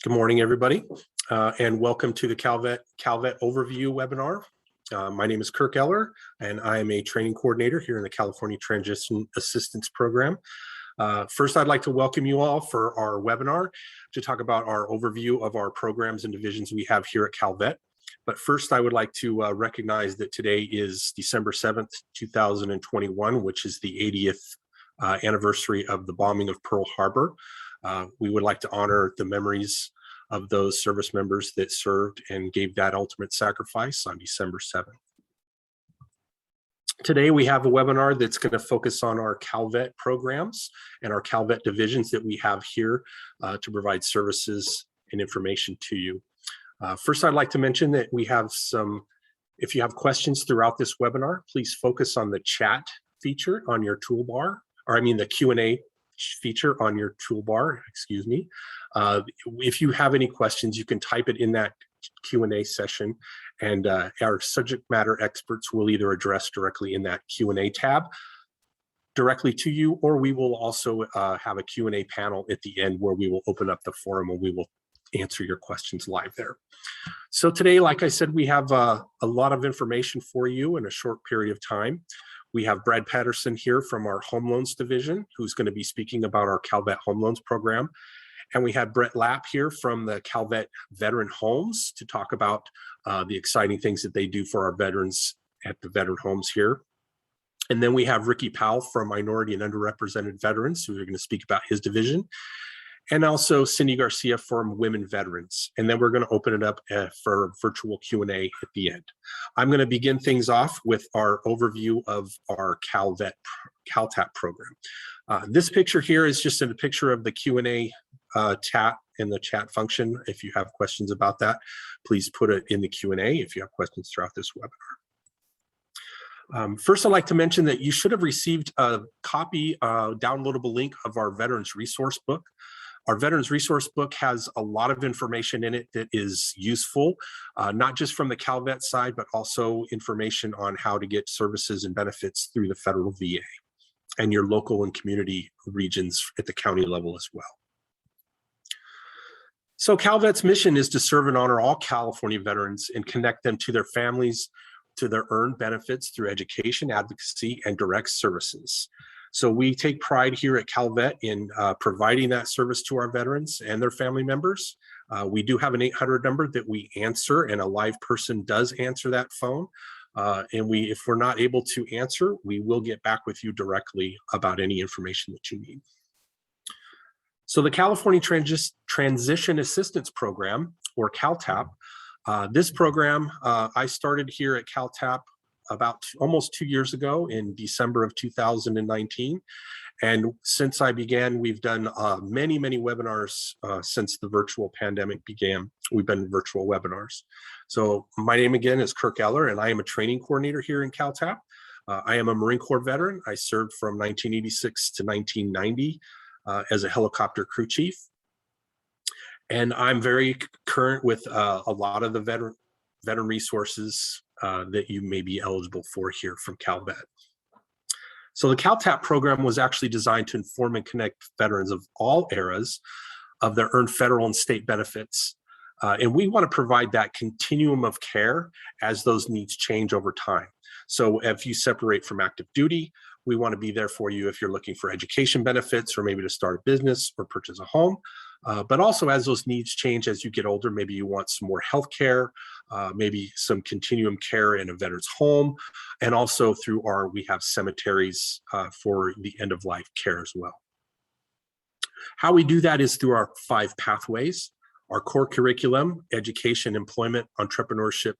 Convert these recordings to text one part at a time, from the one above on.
Good morning, everybody, and welcome to the Calvet Overview webinar. My name is Kirk Eller, and I am a training coordinator here in the California Transition Assistance Program. First, I'd like to welcome you all for our webinar to talk about our overview of our programs and divisions we have here at Calvet. But first, I would like to recognize that today is December 7th, 2021, which is the 80th anniversary of the bombing of Pearl Harbor. We would like to honor the memories of those service members that served and gave that ultimate sacrifice on December 7th. Today we have a webinar that's going to focus on our Calvet programs and our Calvet divisions that we have here to provide services and information to you. First, I'd like to mention that we have if you have questions throughout this webinar, please focus on the chat feature on your toolbar, or I mean the Q&A feature on your toolbar, excuse me. If you have any questions, you can type it in that Q&A session, and our subject matter experts will either address directly in that Q&A tab directly to you, or we will also have a Q&A panel at the end where we will open up the forum and we will answer your questions live there. So today, like I said, we have a lot of information for you in a short period of time. We have Brad Patterson here from our Home Loans Division, who's going to be speaking about our Calvet Home Loans program. And we had Brett Lapp here from the Calvet Veteran Homes to talk about the exciting things that they do for our veterans at the veteran homes here. And then we have Ricky Powell from Minority and Underrepresented Veterans, who are going to speak about his division. And also Cindy Garcia from Women Veterans. And then we're going to open it up for virtual Q&A at the end. I'm going to begin things off with our overview of our CalTAP program. This picture here is just a picture of the Q&A chat in the chat function. If you have questions about that, please put it in the Q&A if you have questions throughout this webinar. First, I'd like to mention that you should have received a copy, downloadable link of our Veterans Resource Book. Our Veterans Resource Book has a lot of information in it that is useful, not just from the Calvet side, but also information on how to get services and benefits through the federal VA and your local and community regions at the county level as well. So Calvet's mission is to serve and honor all California veterans and connect them to their families, to their earned benefits through education, advocacy, and direct services. So we take pride here at Calvet in providing that service to our veterans and their family members. We do have an 800 number that we answer, and a live person does answer that phone. If we're not able to answer, we will get back with you directly about any information that you need. So the California Transition Assistance Program, or CalTAP, this program I started here at CalTAP about almost 2 years ago in December of 2019. And since I began, we've done many webinars since the virtual pandemic began. We've been virtual webinars. So my name again is Kirk Eller, and I am a training coordinator here in CalTAP. I am a Marine Corps veteran. I served from 1986 to 1990 as a helicopter crew chief. And I'm very current with a lot of the veteran resources that you may be eligible for here from Calvet. So the CalTAP program was actually designed to inform and connect veterans of all eras of their earned federal and state benefits. And we want to provide that continuum of care as those needs change over time. So if you separate from active duty, we want to be there for you if you're looking for education benefits or maybe to start a business or purchase a home. But also as those needs change as you get older, maybe you want some more health care, maybe some continuum care in a veteran's home, and also through we have cemeteries for the end of life care as well. How we do that is through our 5 pathways, our core curriculum, education, employment, entrepreneurship,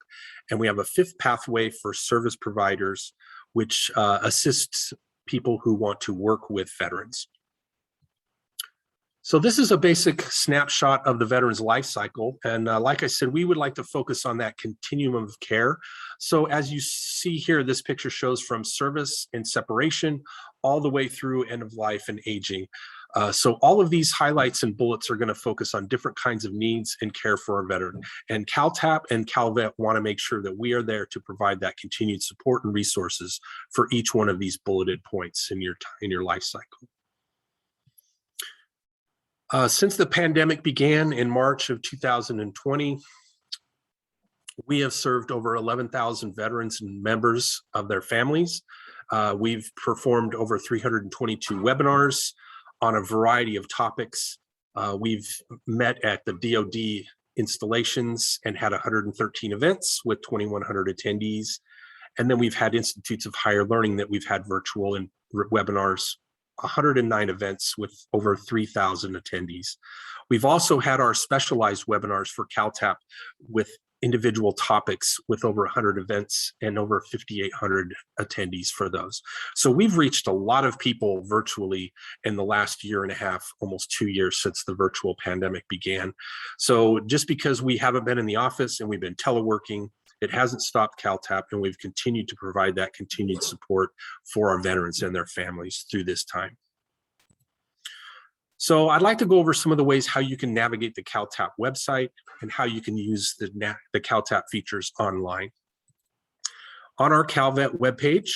and we have a 5th pathway for service providers, which assists people who want to work with veterans. So this is a basic snapshot of the veteran's life cycle. And like I said, we would like to focus on that continuum of care. So as you see here, this picture shows from service and separation all the way through end of life and aging. So all of these highlights and bullets are going to focus on different kinds of needs and care for our veteran. And CalTAP and Calvet want to make sure that we are there to provide that continued support and resources for each one of these bulleted points in your life cycle. Since the pandemic began in March of 2020, we have served over 11,000 veterans and members of their families. We've performed over 322 webinars on a variety of topics. We've met at the DoD installations and had 113 events with 2,100 attendees. And then we've had institutes of higher learning that we've had virtual and webinars, 109 events with over 3,000 attendees. We've also had our specialized webinars for CalTAP with individual topics with over 100 events and over 5,800 attendees for those. So we've reached a lot of people virtually in the last year and a half, almost 2 years since the virtual pandemic began. So just because we haven't been in the office and we've been teleworking, it hasn't stopped CalTAP, and we've continued to provide that continued support for our veterans and their families through this time. So I'd like to go over some of the ways how you can navigate the CalTAP website and how you can use the CalTAP features online. On our Calvet webpage,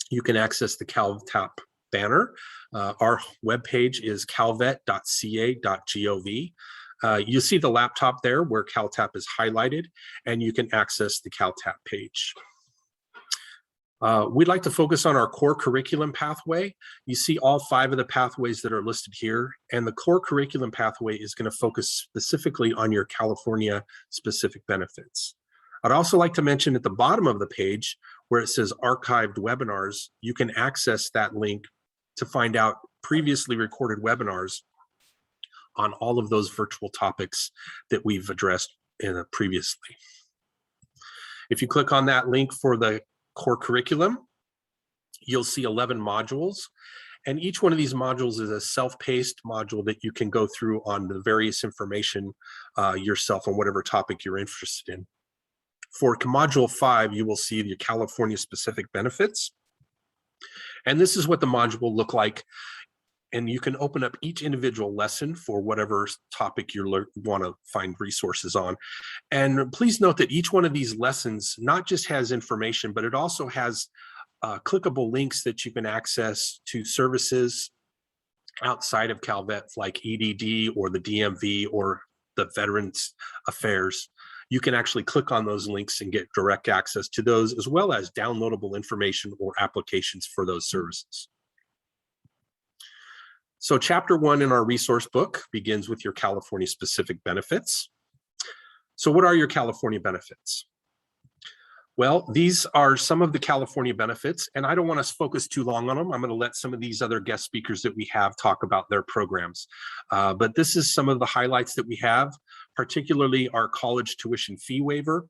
you can access the CalTAP banner. Our webpage is calvet.ca.gov. You see the laptop there where CalTAP is highlighted, and you can access the CalTAP page. We'd like to focus on our core curriculum pathway. You see all 5 of the pathways that are listed here, and the core curriculum pathway is going to focus specifically on your California specific benefits. I'd also like to mention at the bottom of the page where it says archived webinars, you can access that link to find out previously recorded webinars on all of those virtual topics that we've addressed previously. If you click on that link for the core curriculum, you'll see 11 modules, and each one of these modules is a self-paced module that you can go through on the various information yourself on whatever topic you're interested in. For module 5, you will see the California specific benefits, and this is what the module will look like. And you can open up each individual lesson for whatever topic you want to find resources on. And please note that each one of these lessons not just has information, but it also has clickable links that you can access to services outside of Calvet, like EDD or the DMV or the Veterans Affairs. You can actually click on those links and get direct access to those, as well as downloadable information or applications for those services. So chapter 1 in our resource book begins with your California specific benefits. So what are your California benefits? Well, these are some of the California benefits, and I don't want to focus too long on them. I'm going to let some of these other guest speakers that we have talk about their programs. But this is some of the highlights that we have, particularly our college tuition fee waiver,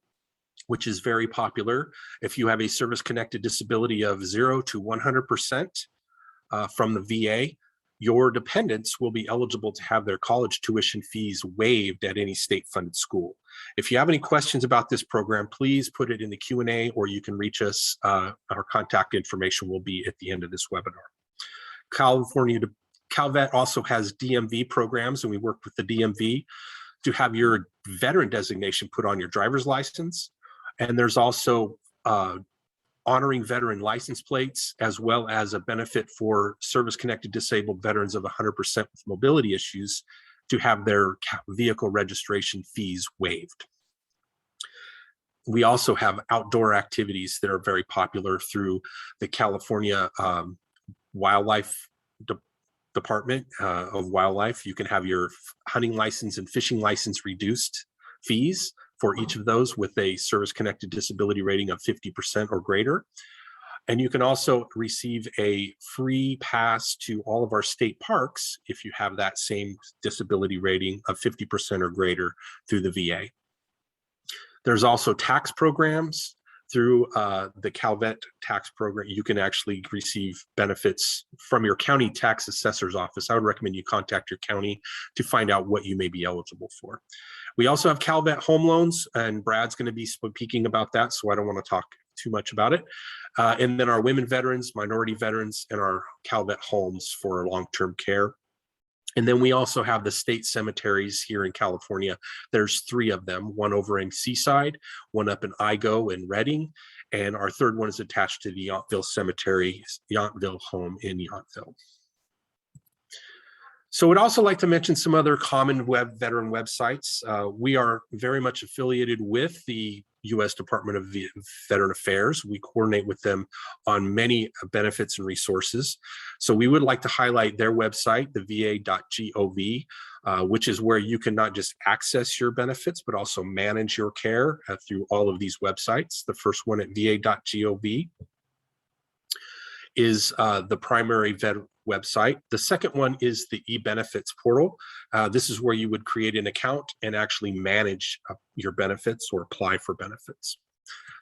which is very popular. If you have a service-connected disability of 0 to 100% from the VA, your dependents will be eligible to have their college tuition fees waived at any state-funded school. If you have any questions about this program, please put it in the Q&A, or you can reach us. Our contact information will be at the end of this webinar. Calvet also has DMV programs, and we work with the DMV to have your veteran designation put on your driver's license. And there's also honoring veteran license plates, as well as a benefit for service-connected disabled veterans of 100% with mobility issues to have their vehicle registration fees waived. We also have outdoor activities that are very popular through the California Wildlife Department of Wildlife. You can have your hunting license and fishing license reduced fees for each of those with a service-connected disability rating of 50% or greater. And you can also receive a free pass to all of our state parks if you have that same disability rating of 50% or greater through the VA. There's also tax programs. Through the Calvet tax program, you can actually receive benefits from your county tax assessor's office. I would recommend you contact your county to find out what you may be eligible for. We also have Calvet home loans, and Brad's going to be speaking about that, so I don't want to talk too much about it. And then our women veterans, minority veterans, and our Calvet homes for long-term care. And then we also have the state cemeteries here in California. There's 3 of them, one over in Seaside, one up in Igo and Redding, and our third one is attached to the Yountville Cemetery, Yountville home in Yountville. So I'd also like to mention some other common veteran websites. We are very much affiliated with the U.S. Department of Veteran Affairs. We coordinate with them on many benefits and resources. So we would like to highlight their website, the va.gov, which is where you can not just access your benefits, but also manage your care through all of these websites. The first one at va.gov is the primary vet website. The second one is the e-benefits portal. This is where you would create an account and actually manage your benefits or apply for benefits.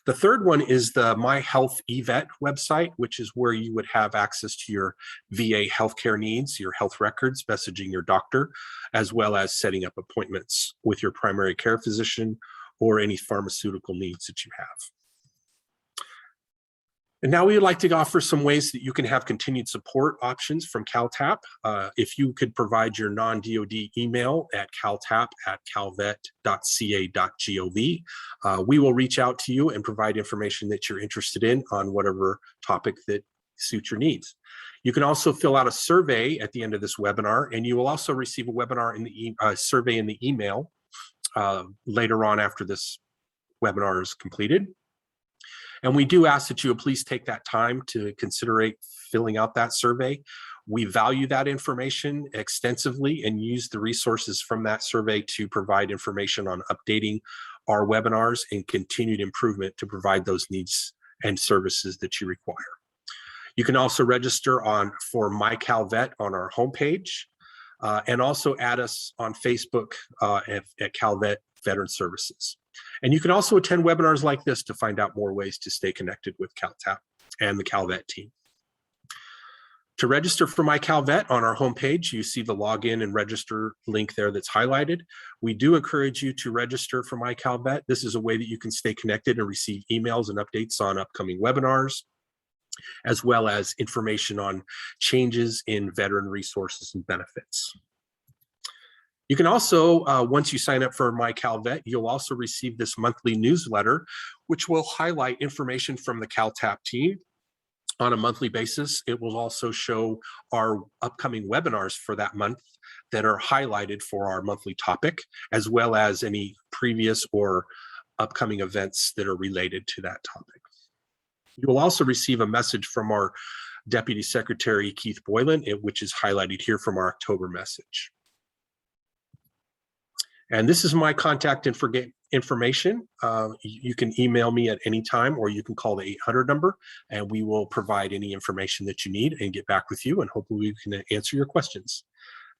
The third one is the My Health eVet website, which is where you would have access to your VA healthcare needs, your health records, messaging your doctor, as well as setting up appointments with your primary care physician or any pharmaceutical needs that you have. And now we would like to offer some ways that you can have continued support options from CalTAP. If you could provide your non-DoD email at calvet.ca.gov, we will reach out to you and provide information that you're interested in on whatever topic that suits your needs. You can also fill out a survey at the end of this webinar, and you will also receive a webinar in the survey in the email later on after this webinar is completed. And we do ask that you please take that time to consider filling out that survey. We value that information extensively and use the resources from that survey to provide information on updating our webinars and continued improvement to provide those needs and services that you require. You can also register for My Calvet on our homepage and also add us on Facebook at Calvet Veteran Services. And you can also attend webinars like this to find out more ways to stay connected with CalTAP and the Calvet team. To register for My Calvet on our homepage, you see the login and register link there that's highlighted. We do encourage you to register for My Calvet. This is a way that you can stay connected and receive emails and updates on upcoming webinars, as well as information on changes in veteran resources and benefits. You can also, once you sign up for My Calvet, you'll also receive this monthly newsletter, which will highlight information from the CalTAP team on a monthly basis. It will also show our upcoming webinars for that month that are highlighted for our monthly topic, as well as any previous or upcoming events that are related to that topic. You will also receive a message from our Deputy Secretary, Keith Boylan, which is highlighted here from our October message. And this is my contact information. You can email me at any time, or you can call the 800 number, and we will provide any information that you need and get back with you, and hopefully we can answer your questions.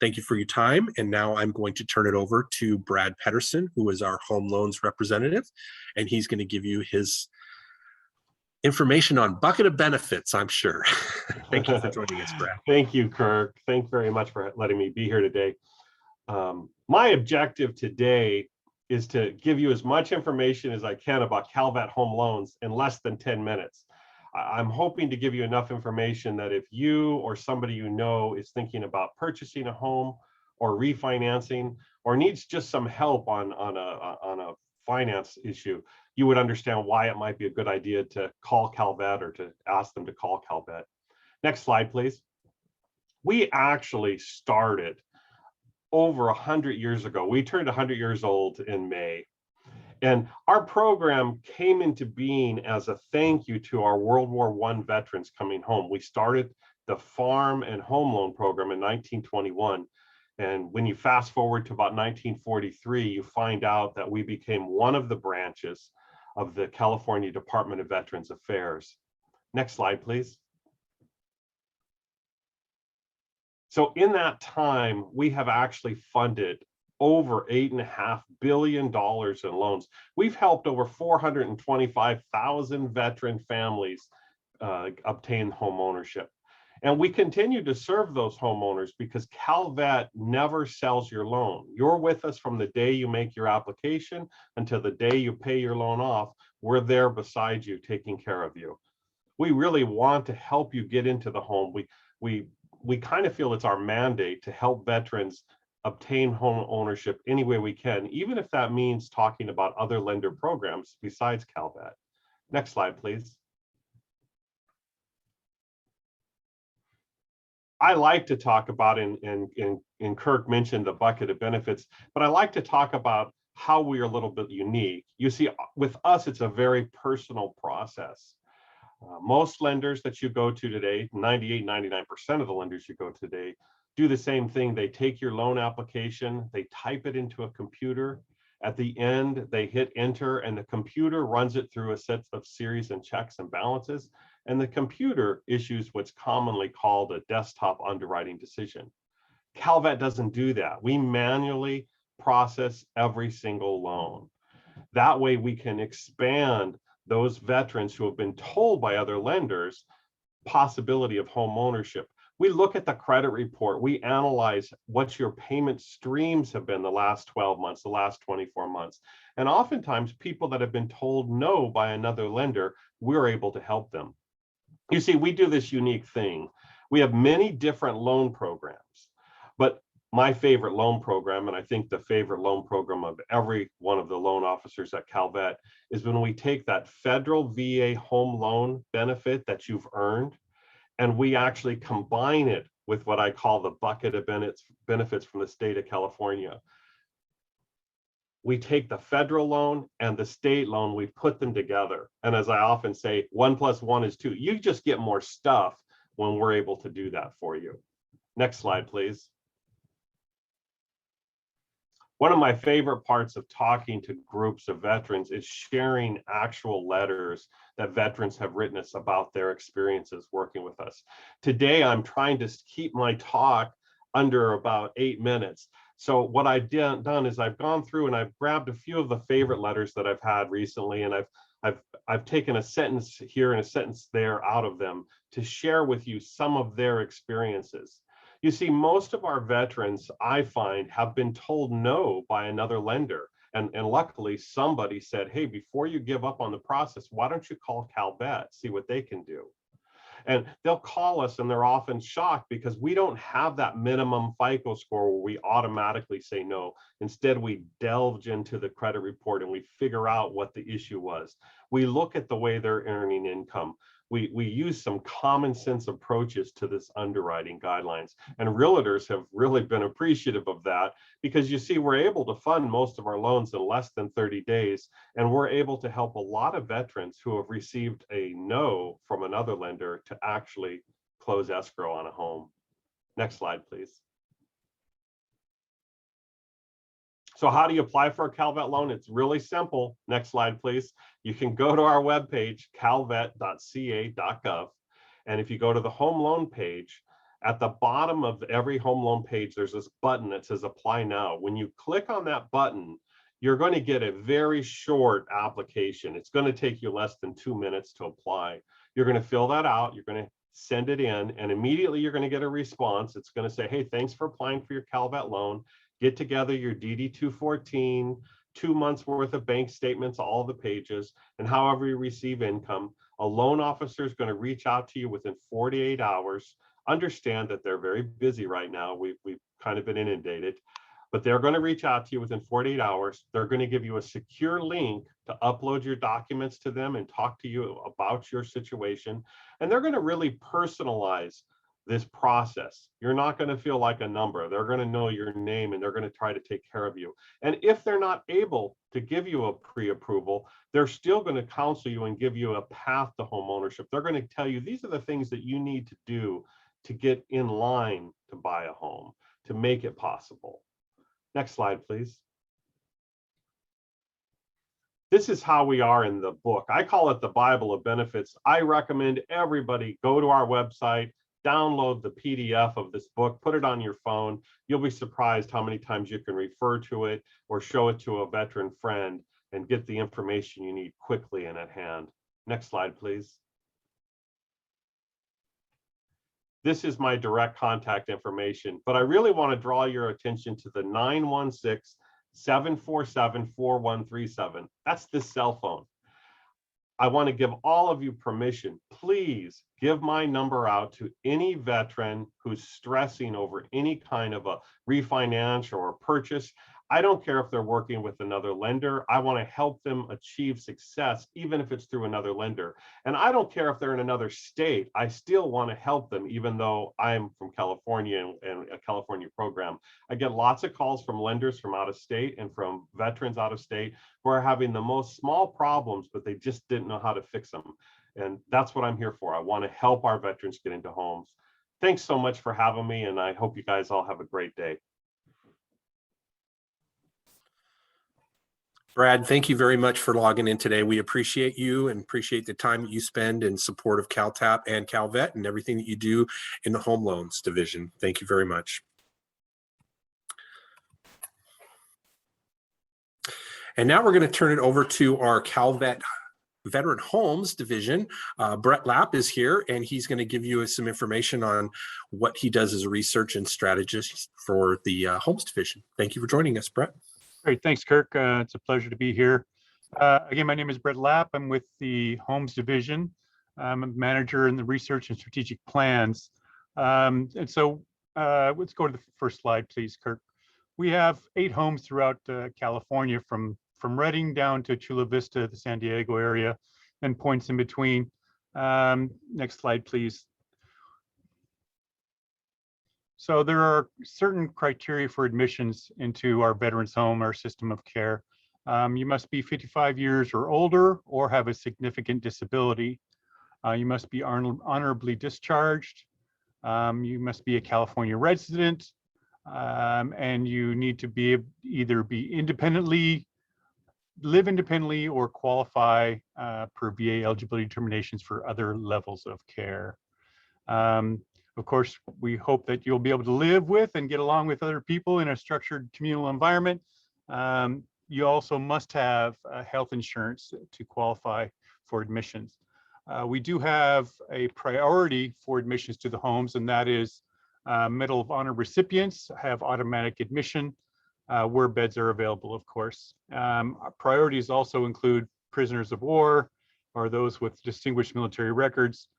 Thank you for your time. And now I'm going to turn it over to Brad Pedersen, who is our home loans representative, and he's going to give you his information on bucket of benefits, I'm sure. Thank you for joining us, Brad. Thank you, Kirk. Thanks very much for letting me be here today. My objective today is to give you as much information as I can about Calvet Home Loans in less than 10 minutes. I'm hoping to give you enough information that if you or somebody you know is thinking about purchasing a home or refinancing or needs just some help on a finance issue, you would understand why it might be a good idea to call Calvet or to ask them to call Calvet. Next slide, please. We actually started over 100 years ago. We turned 100 years old in May. And our program came into being as a thank you to our World War I veterans coming home. We started the farm and home loan program in 1921. And when you fast forward to about 1943, you find out that we became one of the branches of the California Department of Veterans Affairs. Next slide, please. So in that time, we have actually funded over $8.5 billion in loans. We've helped over 425,000 veteran families obtain home ownership. And we continue to serve those homeowners because Calvet never sells your loan. You're with us from the day you make your application until the day you pay your loan off. We're there beside you, taking care of you. We really want to help you get into the home. We kind of feel it's our mandate to help veterans obtain home ownership any way we can, even if that means talking about other lender programs besides Calvet. Next slide, please. I like to talk about, and Kirk mentioned the bucket of benefits, but I like to talk about how we are a little bit unique. You see, with us, it's a very personal process. Most lenders that you go to today, 98, 99% of the lenders you go to today, do the same thing. They take your loan application, they type it into a computer. At the end, they hit enter, and the computer runs it through a set of series and checks and balances. And the computer issues what's commonly called a desktop underwriting decision. Calvet doesn't do that. We manually process every single loan. That way we can expand those veterans who have been told by other lenders possibility of home ownership. We look at the credit report, we analyze what your payment streams have been the last 12 months, the last 24 months. And oftentimes people that have been told no by another lender, we're able to help them. You see, we do this unique thing. We have many different loan programs, but my favorite loan program, and I think the favorite loan program of every one of the loan officers at Calvet, is when we take that federal VA home loan benefit that you've earned, and we actually combine it with what I call the bucket of benefits from the state of California. We take the federal loan and the state loan, we put them together. And as I often say, 1 + 1 is 2. You just get more stuff when we're able to do that for you. Next slide, please. One of my favorite parts of talking to groups of veterans is sharing actual letters that veterans have written us about their experiences working with us. Today, I'm trying to keep my talk under about 8 minutes. So what I've done is I've gone through and I've grabbed a few of the favorite letters that I've had recently, and I've taken a sentence here and a sentence there out of them to share with you some of their experiences. You see, most of our veterans, I find, have been told no by another lender. And luckily, somebody said, hey, before you give up on the process, why don't you call Calvet, see what they can do? And they'll call us and they're often shocked because we don't have that minimum FICO score where we automatically say no. Instead, we delve into the credit report and we figure out what the issue was. We look at the way they're earning income. We use some common sense approaches to this underwriting guidelines, and realtors have really been appreciative of that because you see, we're able to fund most of our loans in less than 30 days, and we're able to help a lot of veterans who have received a no from another lender to actually close escrow on a home. Next slide, please. So how do you apply for a Calvet loan? It's really simple. Next slide, please. You can go to our webpage, calvet.ca.gov. And if you go to the home loan page, at the bottom of every home loan page, there's this button that says apply now. When you click on that button, you're going to get a very short application. It's going to take you less than 2 minutes to apply. You're going to fill that out. You're going to send it in, and immediately you're going to get a response. It's going to say, hey, thanks for applying for your Calvet loan. Get together your DD-214, 2 months worth of bank statements, all the pages, and however you receive income. A loan officer is going to reach out to you within 48 hours. Understand that they're very busy right now. We've kind of been inundated, but they're going to reach out to you within 48 hours. They're going to give you a secure link to upload your documents to them and talk to you about your situation. And they're going to really personalize this process. You're not going to feel like a number. They're going to know your name and they're going to try to take care of you. And if they're not able to give you a pre-approval, they're still going to counsel you and give you a path to home ownership. They're going to tell you these are the things that you need to do to get in line to buy a home, to make it possible. Next slide, please. This is how we are in the book. I call it the Bible of Benefits. I recommend everybody go to our website, download the PDF of this book, put it on your phone. You'll be surprised how many times you can refer to it or show it to a veteran friend and get the information you need quickly and at hand. Next slide, please. This is my direct contact information, but I really want to draw your attention to the 916-747-4137. That's the cell phone. I want to give all of you permission. Please give my number out to any veteran who's stressing over any kind of a refinance or a purchase. I don't care if they're working with another lender. I want to help them achieve success, even if it's through another lender. And I don't care if they're in another state. I still want to help them, even though I'm from California and a California program. I get lots of calls from lenders from out of state and from veterans out of state who are having the most small problems, but they just didn't know how to fix them. And that's what I'm here for. I want to help our veterans get into homes. Thanks so much for having me, and I hope you guys all have a great day. Brad, thank you very much for logging in today. We appreciate you and appreciate the time that you spend in support of CalTAP and Calvet and everything that you do in the home loans division. Thank you very much. And now we're going to turn it over to our Calvet Veteran Homes division. Brett Lapp is here, and he's going to give you some information on what he does as a research and strategist for the Homes division. Thank you for joining us, Brett. Great, thanks, Kirk. It's a pleasure to be here. Again, my name is Brett Lapp. I'm with the Homes division. I'm a manager in the research and strategic plans. Let's go to the first slide, please, Kirk. We have 8 homes throughout California, from Redding down to Chula Vista, the San Diego area, and points in between. Next slide, please. So there are certain criteria for admissions into our veterans home, our system of care. You must be 55 years or older or have a significant disability. You must be honorably discharged. You must be a California resident, and you need to be either live independently or qualify per VA eligibility determinations for other levels of care. Of course, we hope that you'll be able to live with and get along with other people in a structured communal environment. You also must have health insurance to qualify for admissions. We do have a priority for admissions to the homes, and that is Medal of Honor recipients have automatic admission where beds are available, of course. Priorities also include prisoners of war or those with distinguished military records.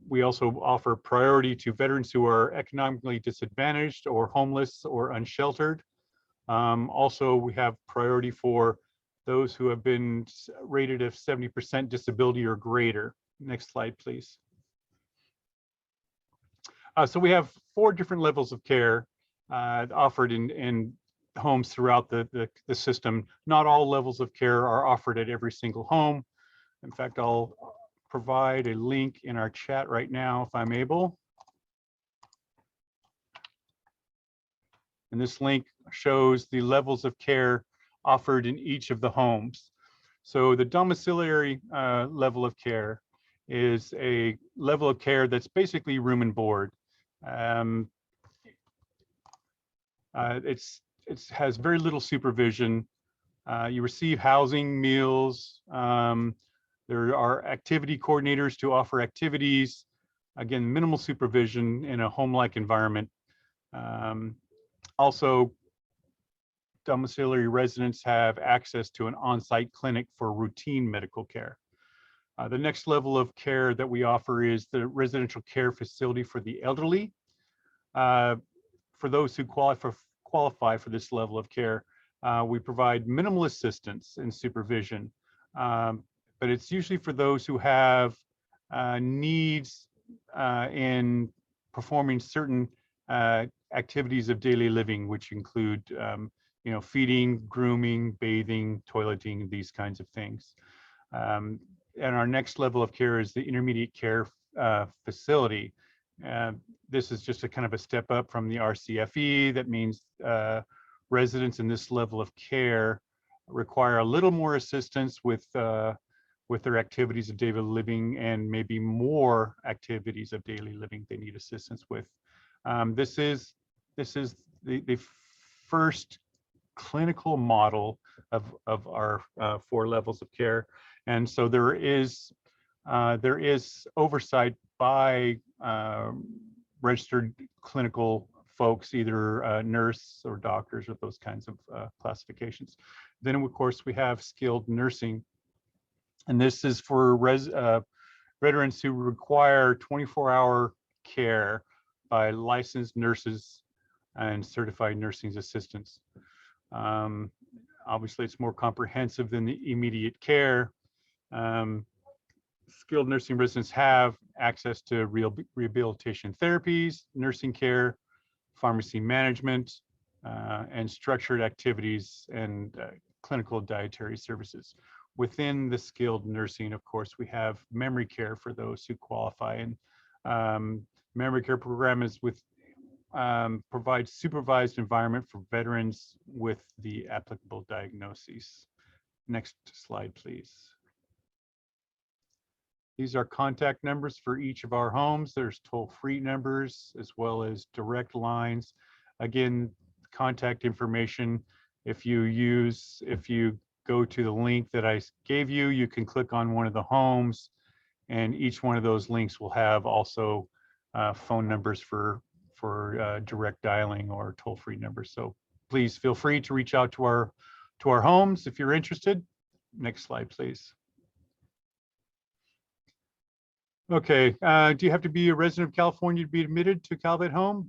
We also offer priority to veterans who are economically disadvantaged or homeless or unsheltered. Also, we have priority for those who have been rated of 70% disability or greater. Next slide, please. So we have 4 different levels of care offered in homes throughout the system. Not all levels of care are offered at every single home. In fact, I'll provide a link in our chat right now if I'm able. And this link shows the levels of care offered in each of the homes. So the domiciliary level of care is a level of care that's basically room and board. It has very little supervision. You receive housing, meals. There are activity coordinators to offer activities. Again, minimal supervision in a home-like environment. Also, domiciliary residents have access to an on-site clinic for routine medical care. The next level of care that we offer is the residential care facility for the elderly. For those who qualify for this level of care, we provide minimal assistance and supervision, but it's usually for those who have needs in performing certain activities of daily living, which include feeding, grooming, bathing, toileting, these kinds of things. And our next level of care is the intermediate care facility. This is just a kind of a step up from the RCFE. That means residents in this level of care require a little more assistance with their activities of daily living, and maybe more activities of daily living they need assistance with. This is the first clinical model of our 4 levels of care, and so there is oversight by registered clinical folks, either nurse or doctors or those kinds of classifications. Then, of course, we have skilled nursing, and this is for veterans who require 24-hour care by licensed nurses and certified nursing assistants. Obviously, it's more comprehensive than the immediate care. Skilled nursing residents have access to rehabilitation therapies, nursing care, pharmacy management, and structured activities and clinical dietary services. Within the skilled nursing, of course, we have memory care for those who qualify, and memory care program is with provides supervised environment for veterans with the applicable diagnoses. Next slide, please. These are contact numbers for each of our homes. There's toll-free numbers as well as direct lines. Again, contact information, if you go to the link that I gave you, you can click on one of the homes, and each one of those links will have also phone numbers for direct dialing or toll-free numbers. So please feel free to reach out to our homes if you're interested. Next slide, please. Okay, do you have to be a resident of California to be admitted to Calvet Home?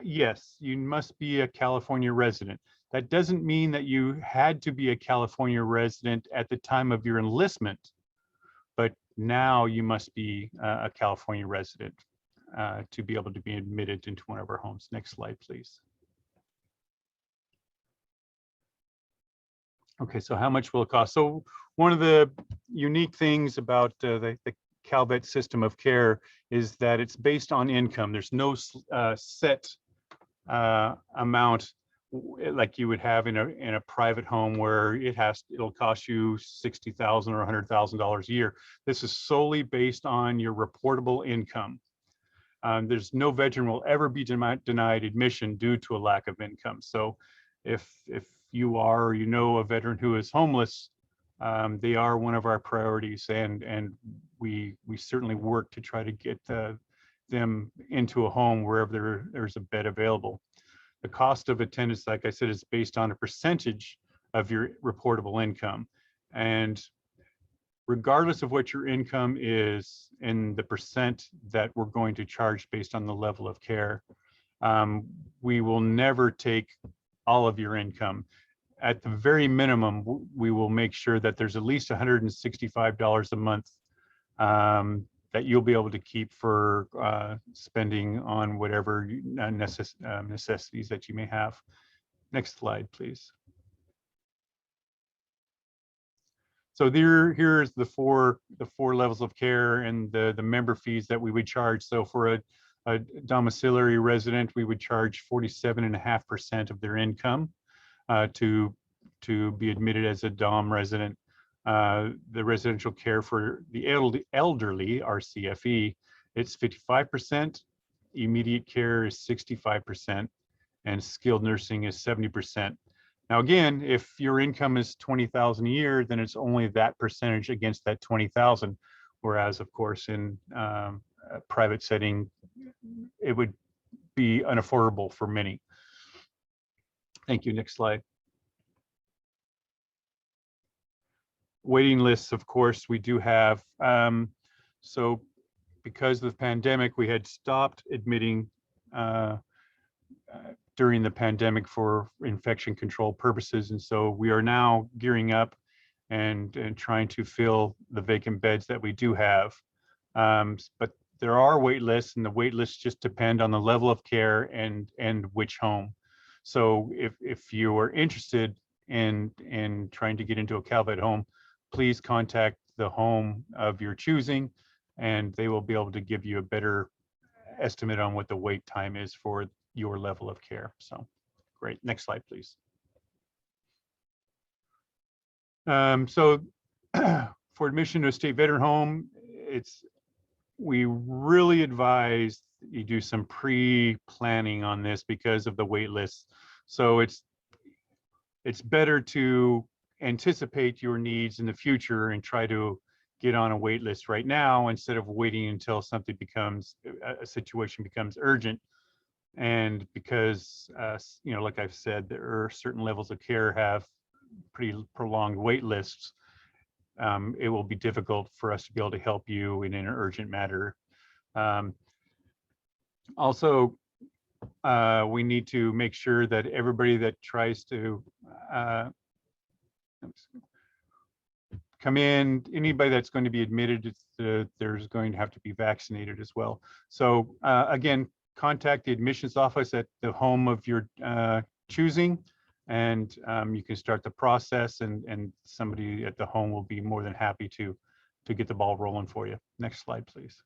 Yes, you must be a California resident. That doesn't mean that you had to be a California resident at the time of your enlistment, but now you must be a California resident to be able to be admitted into one of our homes. Next slide, please. Okay, so how much will it cost? So one of the unique things about the Calvet system of care is that it's based on income. There's no set amount like you would have in a private home where it'll cost you $60,000 or $100,000 a year. This is solely based on your reportable income. There's no veteran will ever be denied admission due to a lack of income. So if you are, or you know, a veteran who is homeless, they are one of our priorities, and we certainly work to try to get them into a home wherever there's a bed available. The cost of attendance, like I said, is based on a percentage of your reportable income. And regardless of what your income is and the percent that we're going to charge based on the level of care, we will never take all of your income. At the very minimum, we will make sure that there's at least $165 a month that you'll be able to keep for spending on whatever necessities that you may have. Next slide, please. So here's the four levels of care and the member fees that we would charge. So for a domiciliary resident, we would charge 47.5% of their income to be admitted as a DOM resident. The residential care for the elderly, RCFE, it's 55%, immediate care is 65%, and skilled nursing is 70%. Now, again, if your income is $20,000 a year, then it's only that percentage against that $20,000. Whereas, of course, in a private setting, it would be unaffordable for many. Thank you. Next slide. Waiting lists, of course, we do have. So because of the pandemic, we had stopped admitting during the pandemic for infection control purposes. And so we are now gearing up and trying to fill the vacant beds that we do have. But there are wait lists, and the wait lists just depend on the level of care and which home. So if you are interested in trying to get into a Calvet home, please contact the home of your choosing, and they will be able to give you a better estimate on what the wait time is for your level of care. So great. Next slide, please. So for admission to a state veteran home, we really advise you do some pre-planning on this because of the wait lists. So it's better to anticipate your needs in the future and try to get on a wait list right now instead of waiting until something becomes a situation becomes urgent. And because you know, like I've said, there are certain levels of care have pretty prolonged wait lists. It will be difficult for us to be able to help you in an urgent matter. Also, we need to make sure that everybody that tries to come in, anybody that's going to be admitted, there's going to have to be vaccinated as well. So again, contact the admissions office at the home of your choosing, and you can start the process, and somebody at the home will be more than happy to get the ball rolling for you. Next slide, please.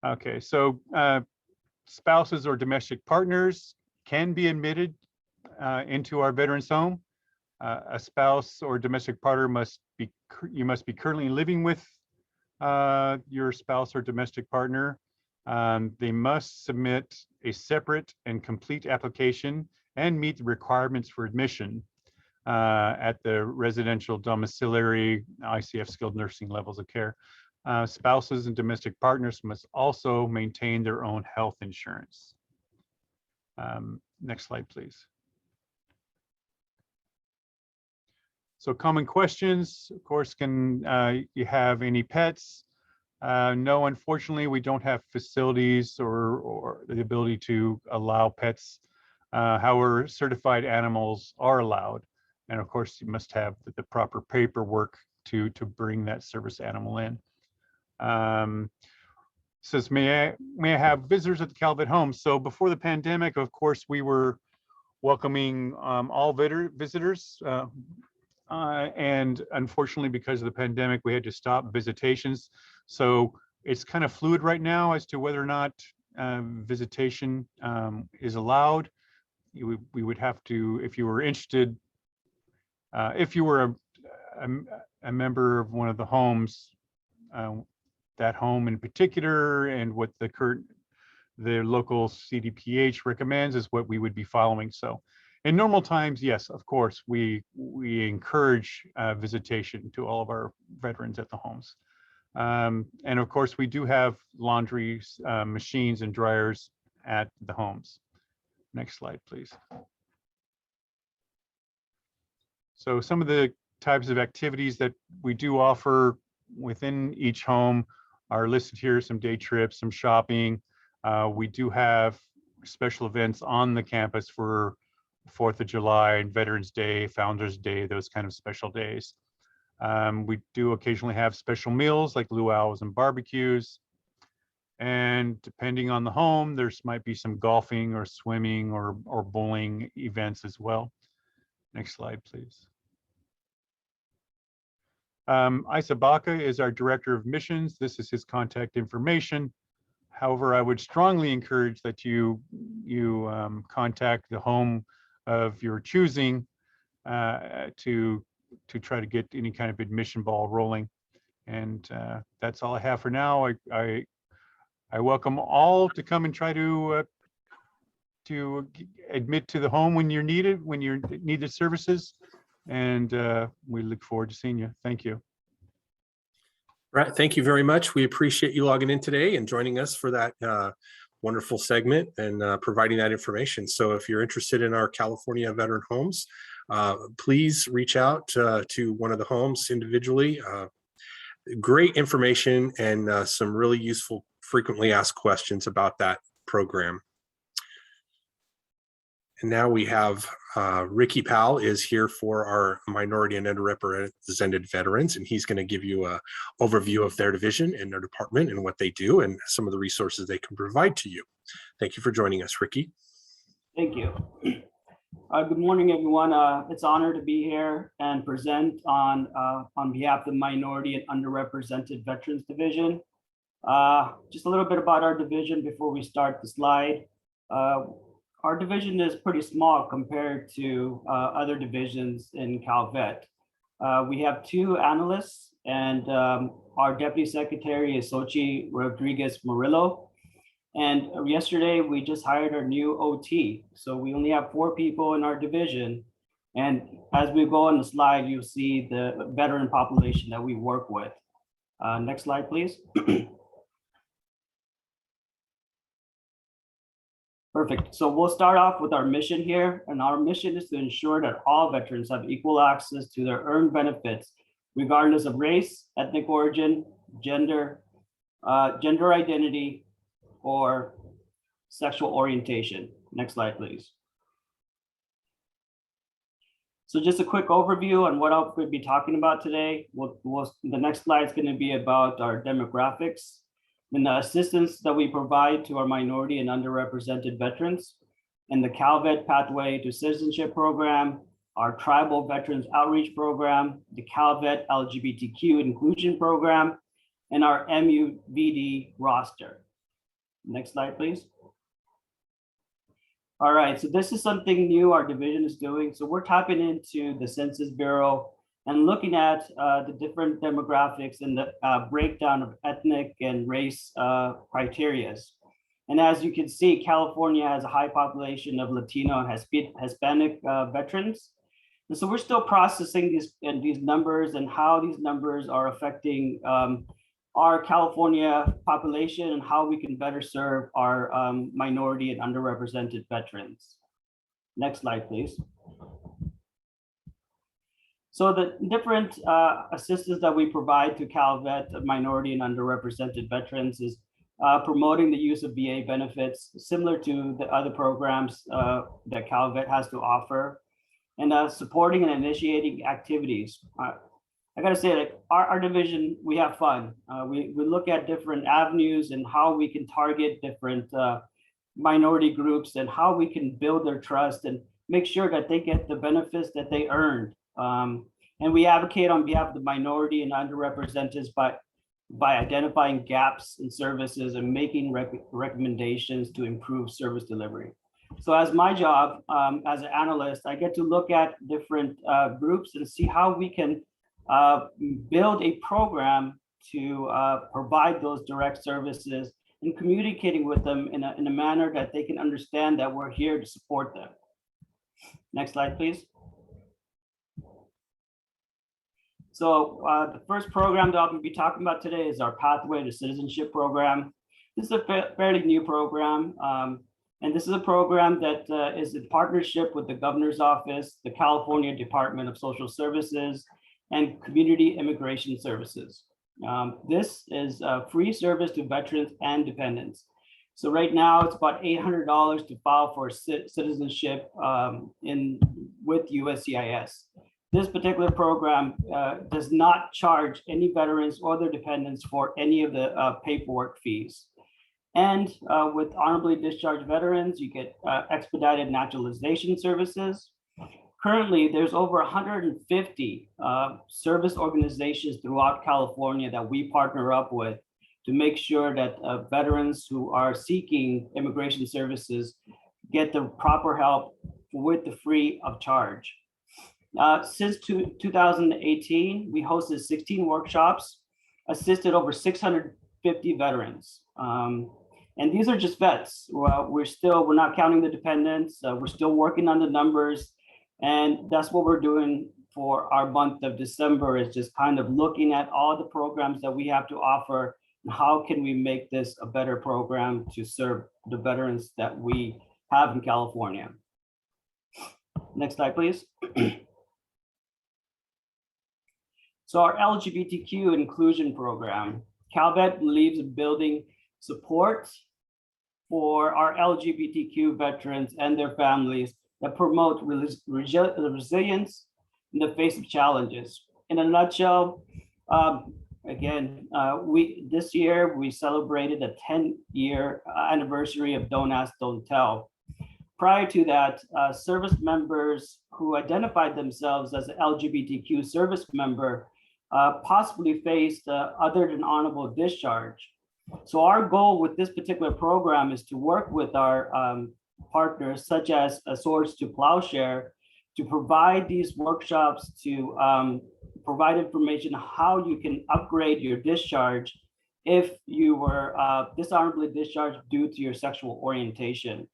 Okay, so spouses or domestic partners can be admitted into our veterans home. A spouse or domestic partner must be currently living with your spouse or domestic partner. They must submit a separate and complete application and meet the requirements for admission at the residential, domiciliary, ICF skilled nursing levels of care. Spouses and domestic partners must also maintain their own health insurance. Next slide, please. So common questions, of course, can you have any pets? No, unfortunately, we don't have facilities or the ability to allow pets. However, certified animals are allowed. And of course, you must have the proper paperwork to bring that service animal in. Says, may I have visitors at the Calvet home? So before the pandemic, of course, we were welcoming all visitors. And unfortunately, because of the pandemic, we had to stop visitations. So it's kind of fluid right now as to whether or not visitation is allowed. We would have to, if you were interested, if you were a member of one of the homes, that home in particular, and what the local CDPH recommends is what we would be following. So in normal times, yes, of course, we encourage visitation to all of our veterans at the homes. And of course, we do have laundry machines and dryers at the homes. Next slide, please. So some of the types of activities that we do offer within each home are listed here, some day trips, some shopping. We do have special events on the campus for 4th of July and Veterans Day, Founders Day, those kind of special days. We do occasionally have special meals like luau's and barbecues. And depending on the home, there's might be some golfing or swimming or bowling events as well. Next slide, please. Isa Baca is our Director of Missions. This is his contact information. However, I would strongly encourage that you contact the home of your choosing to try to get any kind of admission ball rolling. And that's all I have for now. I welcome all to come and try to admit to the home when you're needed, when you need the services. And we look forward to seeing you. Thank you. Right. Thank you very much. We appreciate you logging in today and joining us for that wonderful segment and providing that information. So if you're interested in our California veteran homes, please reach out to one of the homes individually. Great information and some really useful frequently asked questions about that program. And now we have Ricky Powell is here for our minority and underrepresented veterans, and he's going to give you an overview of their division and their department and what they do and some of the resources they can provide to you. Thank you for joining us, Ricky. Thank you. Good morning, everyone. It's an honor to be here and present on behalf of the Minority and Underrepresented Veterans Division. Just a little bit about our division before we start the slide. Our division is pretty small compared to other divisions in Calvet. We have 2 analysts, and our deputy secretary is Xochitl Rodriguez Murillo. And yesterday we just hired our new OT. So we only have 4 people in our division. And as we go on the slide, you'll see the veteran population that we work with. Next slide, please. Perfect. So we'll start off with our mission here. And our mission is to ensure that all veterans have equal access to their earned benefits, regardless of race, ethnic origin, gender identity, or sexual orientation. Next slide, please. So just a quick overview on what I'll be talking about today. The next slide is going to be about our demographics and the assistance that we provide to our minority and underrepresented veterans, and the Calvet Pathway to Citizenship program, our Tribal Veterans Outreach program, the Calvet LGBTQ Inclusion program, and our MUVD roster. Next slide, please. All right, so this is something new our division is doing. So we're tapping into the Census Bureau and looking at the different demographics and the breakdown of ethnic and race criteria. And as you can see, California has a high population of Latino and Hispanic veterans. And so we're still processing these numbers and how these numbers are affecting our California population and how we can better serve our minority and underrepresented veterans. Next slide, please. So the different assistance that we provide to Calvet minority and underrepresented veterans is promoting the use of VA benefits, similar to the other programs that Calvet has to offer, and supporting and initiating activities. I gotta say, like our division, we have fun. We look at different avenues and how we can target different minority groups and how we can build their trust and make sure that they get the benefits that they earned. And we advocate on behalf of the minority and underrepresented by identifying gaps in services and making recommendations to improve service delivery. So as my job as an analyst, I get to look at different groups and see how we can build a program to provide those direct services and communicating with them in a manner that they can understand that we're here to support them. Next slide, please. So the first program that I'll be talking about today is our Pathway to Citizenship program. This is a fairly new program. And this is a program that is in partnership with the Governor's Office, the California Department of Social Services, and Community Immigration Services. This is a free service to veterans and dependents. So right now it's about $800 to file for citizenship with USCIS. This particular program does not charge any veterans or their dependents for any of the paperwork fees. And with honorably discharged veterans, you get expedited naturalization services. Currently, there's over 150 service organizations throughout California that we partner up with to make sure that veterans who are seeking immigration services get the proper help with the free of charge. Since 2018, we hosted 16 workshops, assisted over 650 veterans. And these are just vets. We're not counting the dependents. We're still working on the numbers. And that's what we're doing for our month of December, is just kind of looking at all the programs that we have to offer and how can we make this a better program to serve the veterans that we have in California. Next slide, please. So our LGBTQ inclusion program, Calvet believes in building support for our LGBTQ veterans and their families that promote resilience in the face of challenges. In a nutshell, this year we celebrated a 10-year anniversary of Don't Ask, Don't Tell. Prior to that, service members who identified themselves as an LGBTQ service member possibly faced other than honorable discharge. So our goal with this particular program is to work with our partners, such as Swords to Plowshare, to provide these workshops to provide information on how you can upgrade your discharge if you were dishonorably discharged due to your sexual orientation.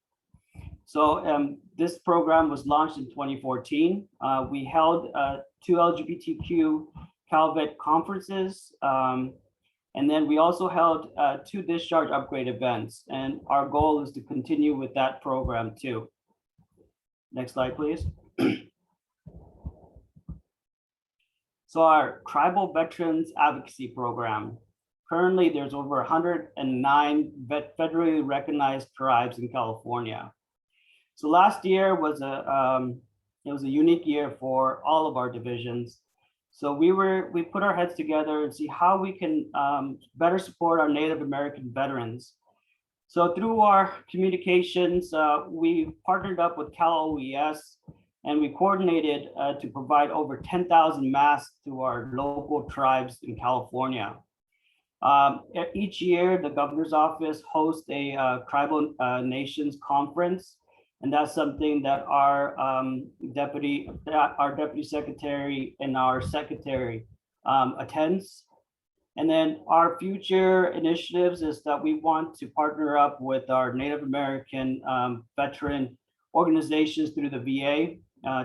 So this program was launched in 2014. We held 2 LGBTQ Calvet conferences. And then we also held 2 discharge upgrade events. And our goal is to continue with that program too. Next slide, please. So our Tribal Veterans Advocacy Program. Currently, there's over 109 federally recognized tribes in California. So last year was it was a unique year for all of our divisions. So we put our heads together and see how we can better support our Native American veterans. So through our communications, we partnered up with Cal OES, and we coordinated to provide over 10,000 masks to our local tribes in California. Each year, the governor's office hosts a tribal nations conference, and that's something that our deputy secretary and our secretary attends. And then our future initiatives is that we want to partner up with our Native American veteran organizations through the VA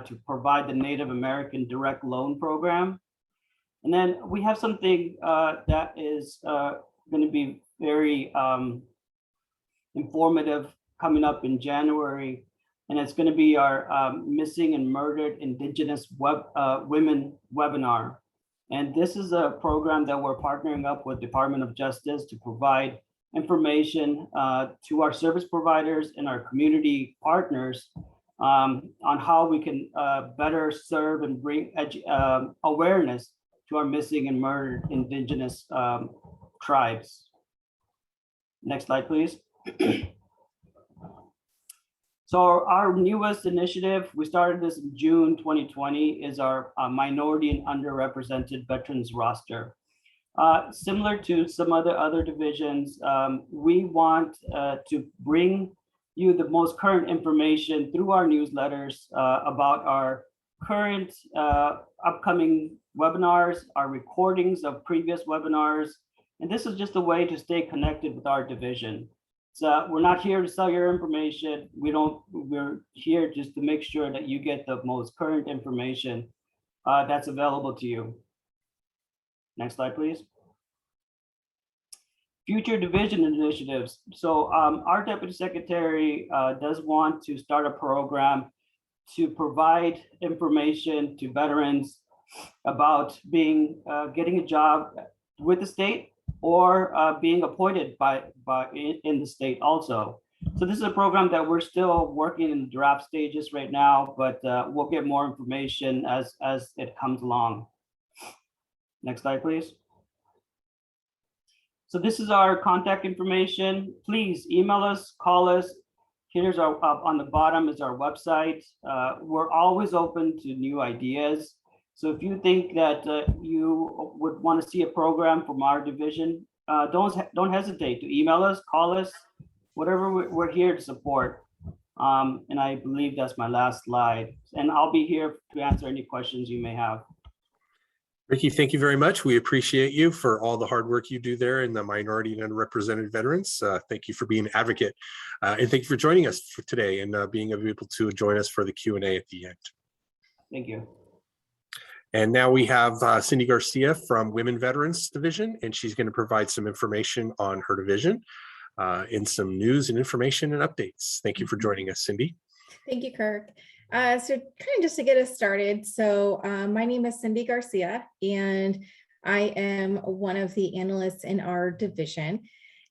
to provide the Native American Direct Loan Program. And then we have something that is going to be very informative coming up in January, and it's going to be our Missing and Murdered Indigenous Women webinar. And this is a program that we're partnering up with Department of Justice to provide information to our service providers and our community partners on how we can better serve and bring awareness to our missing and murdered Indigenous tribes. Next slide, please. So our newest initiative, we started this in June 2020, is our minority and underrepresented veterans roster. Similar to some other divisions, we want to bring you the most current information through our newsletters about our current upcoming webinars, our recordings of previous webinars, and this is just a way to stay connected with our division. So we're not here to sell your information. We're here just to make sure that you get the most current information that's available to you. Next slide, please. Future division initiatives. So our deputy secretary does want to start a program to provide information to veterans about getting a job with the state or being appointed in the state also. So this is a program that we're still working in the draft stages right now, but we'll get more information as it comes along. Next slide, please. So this is our contact information. Please email us, call us. Here's our, on the bottom is our website. We're always open to new ideas. So if you think that you would want to see a program from our division, don't hesitate to email us, call us, whatever. We're here to support. And I believe that's my last slide. And I'll be here to answer any questions you may have. Ricky, thank you very much. We appreciate you for all the hard work you do there in the minority and underrepresented veterans. Thank you for being an advocate. And thank you for joining us for today and being able to join us for the Q&A at the end. Thank you. And now we have Cindy Garcia from Women Veterans Division, and she's going to provide some information on her division and some news and information and updates. Thank you for joining us, Cindy. Thank you, Kirk. So kind of just to get us started. So my name is Cindy Garcia, and I am one of the analysts in our division.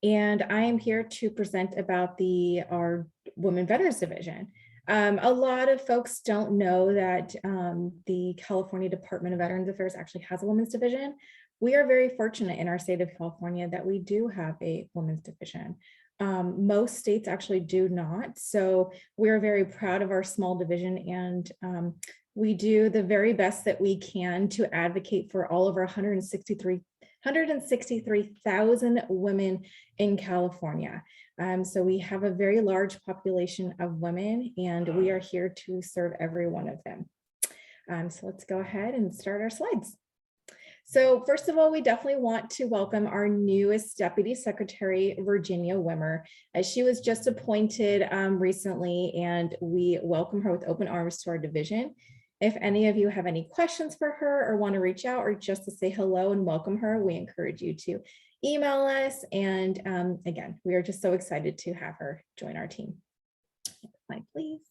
And I am here to present about our Women Veterans Division. A lot of folks don't know that the California Department of Veterans Affairs actually has a women's division. We are very fortunate in our state of California that we do have a women's division. Most states actually do not. So we're very proud of our small division, and we do the very best that we can to advocate for all of our 163,000 women in California. So we have a very large population of women, and we are here to serve every one of them. So let's go ahead and start our slides. So first of all, we definitely want to welcome our newest Deputy Secretary, Virginia Wimmer, as she was just appointed recently, and we welcome her with open arms to our division. If any of you have any questions for her or want to reach out or just to say hello and welcome her, we encourage you to email us. And again, we are just so excited to have her join our team. Next slide, please.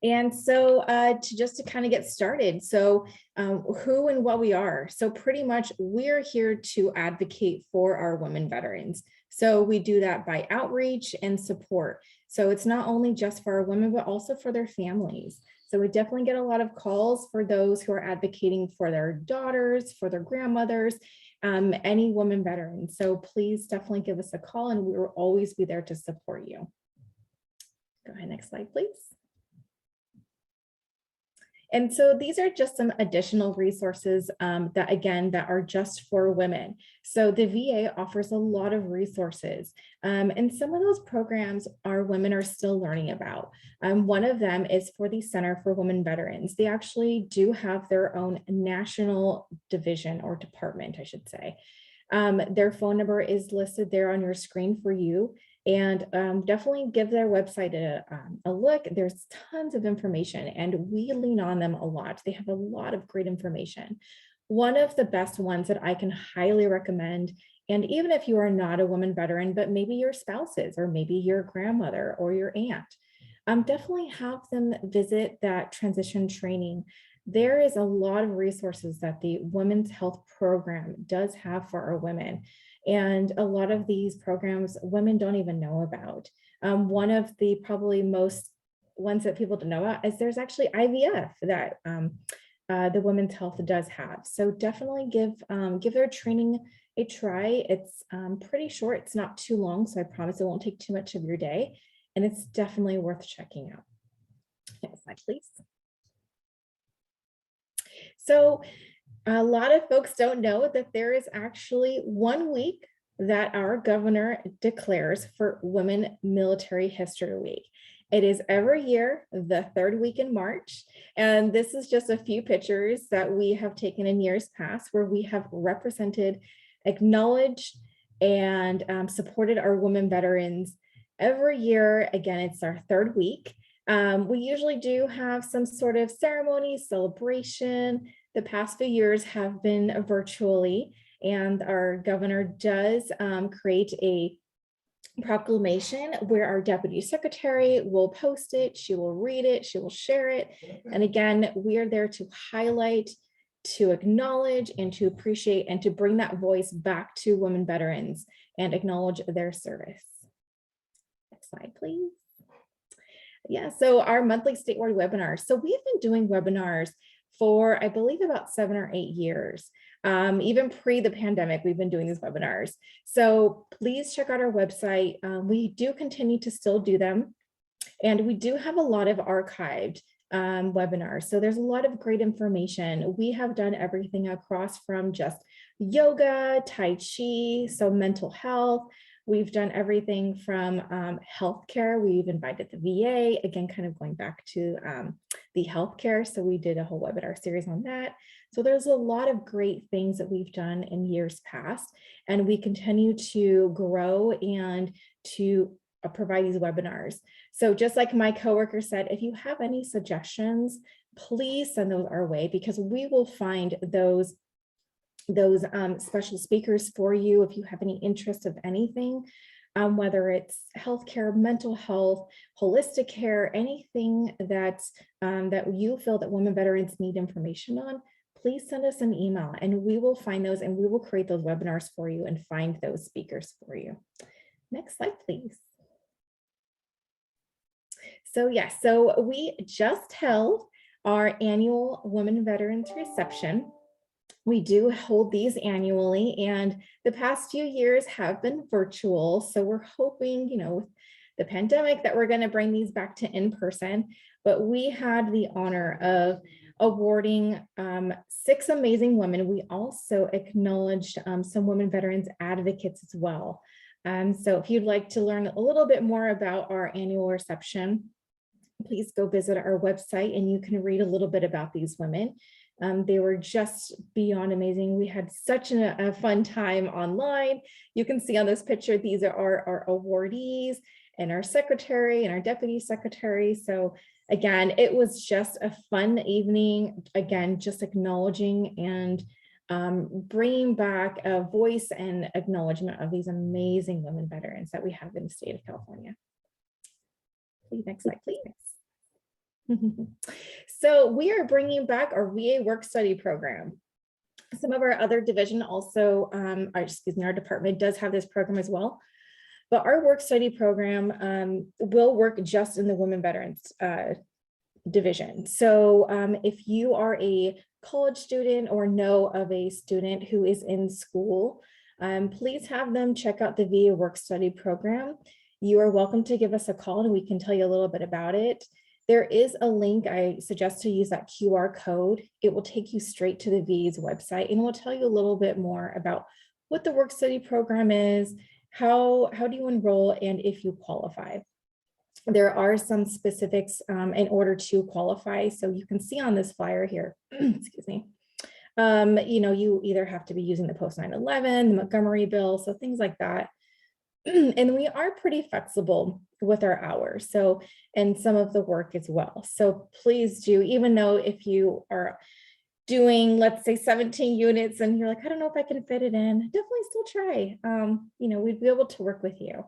And so just to kind of get started, so who and what we are. So pretty much we're here to advocate for our women veterans. So we do that by outreach and support. So it's not only just for our women, but also for their families. So we definitely get a lot of calls for those who are advocating for their daughters, for their grandmothers, any woman veteran. So please definitely give us a call and we will always be there to support you. Go ahead, next slide, please. And so these are just some additional resources that are just for women. So the VA offers a lot of resources, and some of those programs our women are still learning about. One of them is for the Center for Women Veterans. They actually do have their own national division or department, I should say. Their phone number is listed there on your screen for you. And definitely give their website a look. There's tons of information and we lean on them a lot. They have a lot of great information. One of the best ones that I can highly recommend, and even if you are not a woman veteran, but maybe your spouses or maybe your grandmother or your aunt, definitely have them visit that transition training. There is a lot of resources that the Women's Health Program does have for our women. And a lot of these programs women don't even know about. One of the probably most ones that people don't know about is there's actually IVF that the Women's Health does have. So definitely give their training a try. It's pretty short, it's not too long, so I promise it won't take too much of your day. And it's definitely worth checking out. Next slide, please. So a lot of folks don't know that there is actually 1 week that our governor declares for Women Military History Week. It is every year, the 3rd week in March. And this is just a few pictures that we have taken in years past where we have represented, acknowledged, and supported our women veterans every year. Again, it's our 3rd week. We usually do have some sort of ceremony, celebration. The past few years have been virtually, and our governor does create a proclamation where our deputy secretary will post it, she will read it, she will share it. And again, we are there to highlight, to acknowledge, and to appreciate, and to bring that voice back to women veterans and acknowledge their service. Next slide, please. Yeah, so our monthly statewide webinars. So we've been doing webinars for, I believe, about 7 or 8 years. Even pre the pandemic, we've been doing these webinars. So please check out our website. We do continue to still do them. And we do have a lot of archived webinars. So there's a lot of great information. We have done everything across from just yoga, Tai Chi, so mental health. We've done everything from healthcare. We've invited the VA, again, kind of going back to the healthcare. So we did a whole webinar series on that. So there's a lot of great things that we've done in years past, and we continue to grow and to provide these webinars. So just like my coworker said, if you have any suggestions, please send those our way because we will find those special speakers for you if you have any interest of anything, whether it's healthcare, mental health, holistic care, anything that you feel that women veterans need information on, please send us an email and we will find those and we will create those webinars for you and find those speakers for you. Next slide, please. So yes, so we just held our annual Women Veterans Reception. We do hold these annually, and the past few years have been virtual. So we're hoping, with the pandemic that we're going to bring these back to in person. But we had the honor of awarding 6 amazing women. We also acknowledged some women veterans advocates as well. So if you'd like to learn a little bit more about our annual reception, please go visit our website and you can read a little bit about these women. They were just beyond amazing. We had such a fun time online. You can see on this picture, these are our awardees and our secretary and our deputy secretary. So again, it was just a fun evening. Again, just acknowledging and bringing back a voice and acknowledgement of these amazing women veterans that we have in the state of California. Please, next slide, please. So we are bringing back our VA work study program. Some of our other division also, our department does have this program as well. But our work study program will work just in the women veterans division. So if you are a college student or know of a student who is in school, please have them check out the VA work study program. You are welcome to give us a call and we can tell you a little bit about it. There is a link. I suggest to use that QR code. It will take you straight to the VA's website and will tell you a little bit more about what the work study program is, how do you enroll, and if you qualify. There are some specifics in order to qualify. So you can see on this flyer here, excuse me, you either have to be using the post 9/11, the Montgomery bill, so things like that. And we are pretty flexible with our hours, so, and some of the work as well. So please do, even though if you are doing, let's say 17 units and you're like, I don't know if I can fit it in, definitely still try. We'd be able to work with you.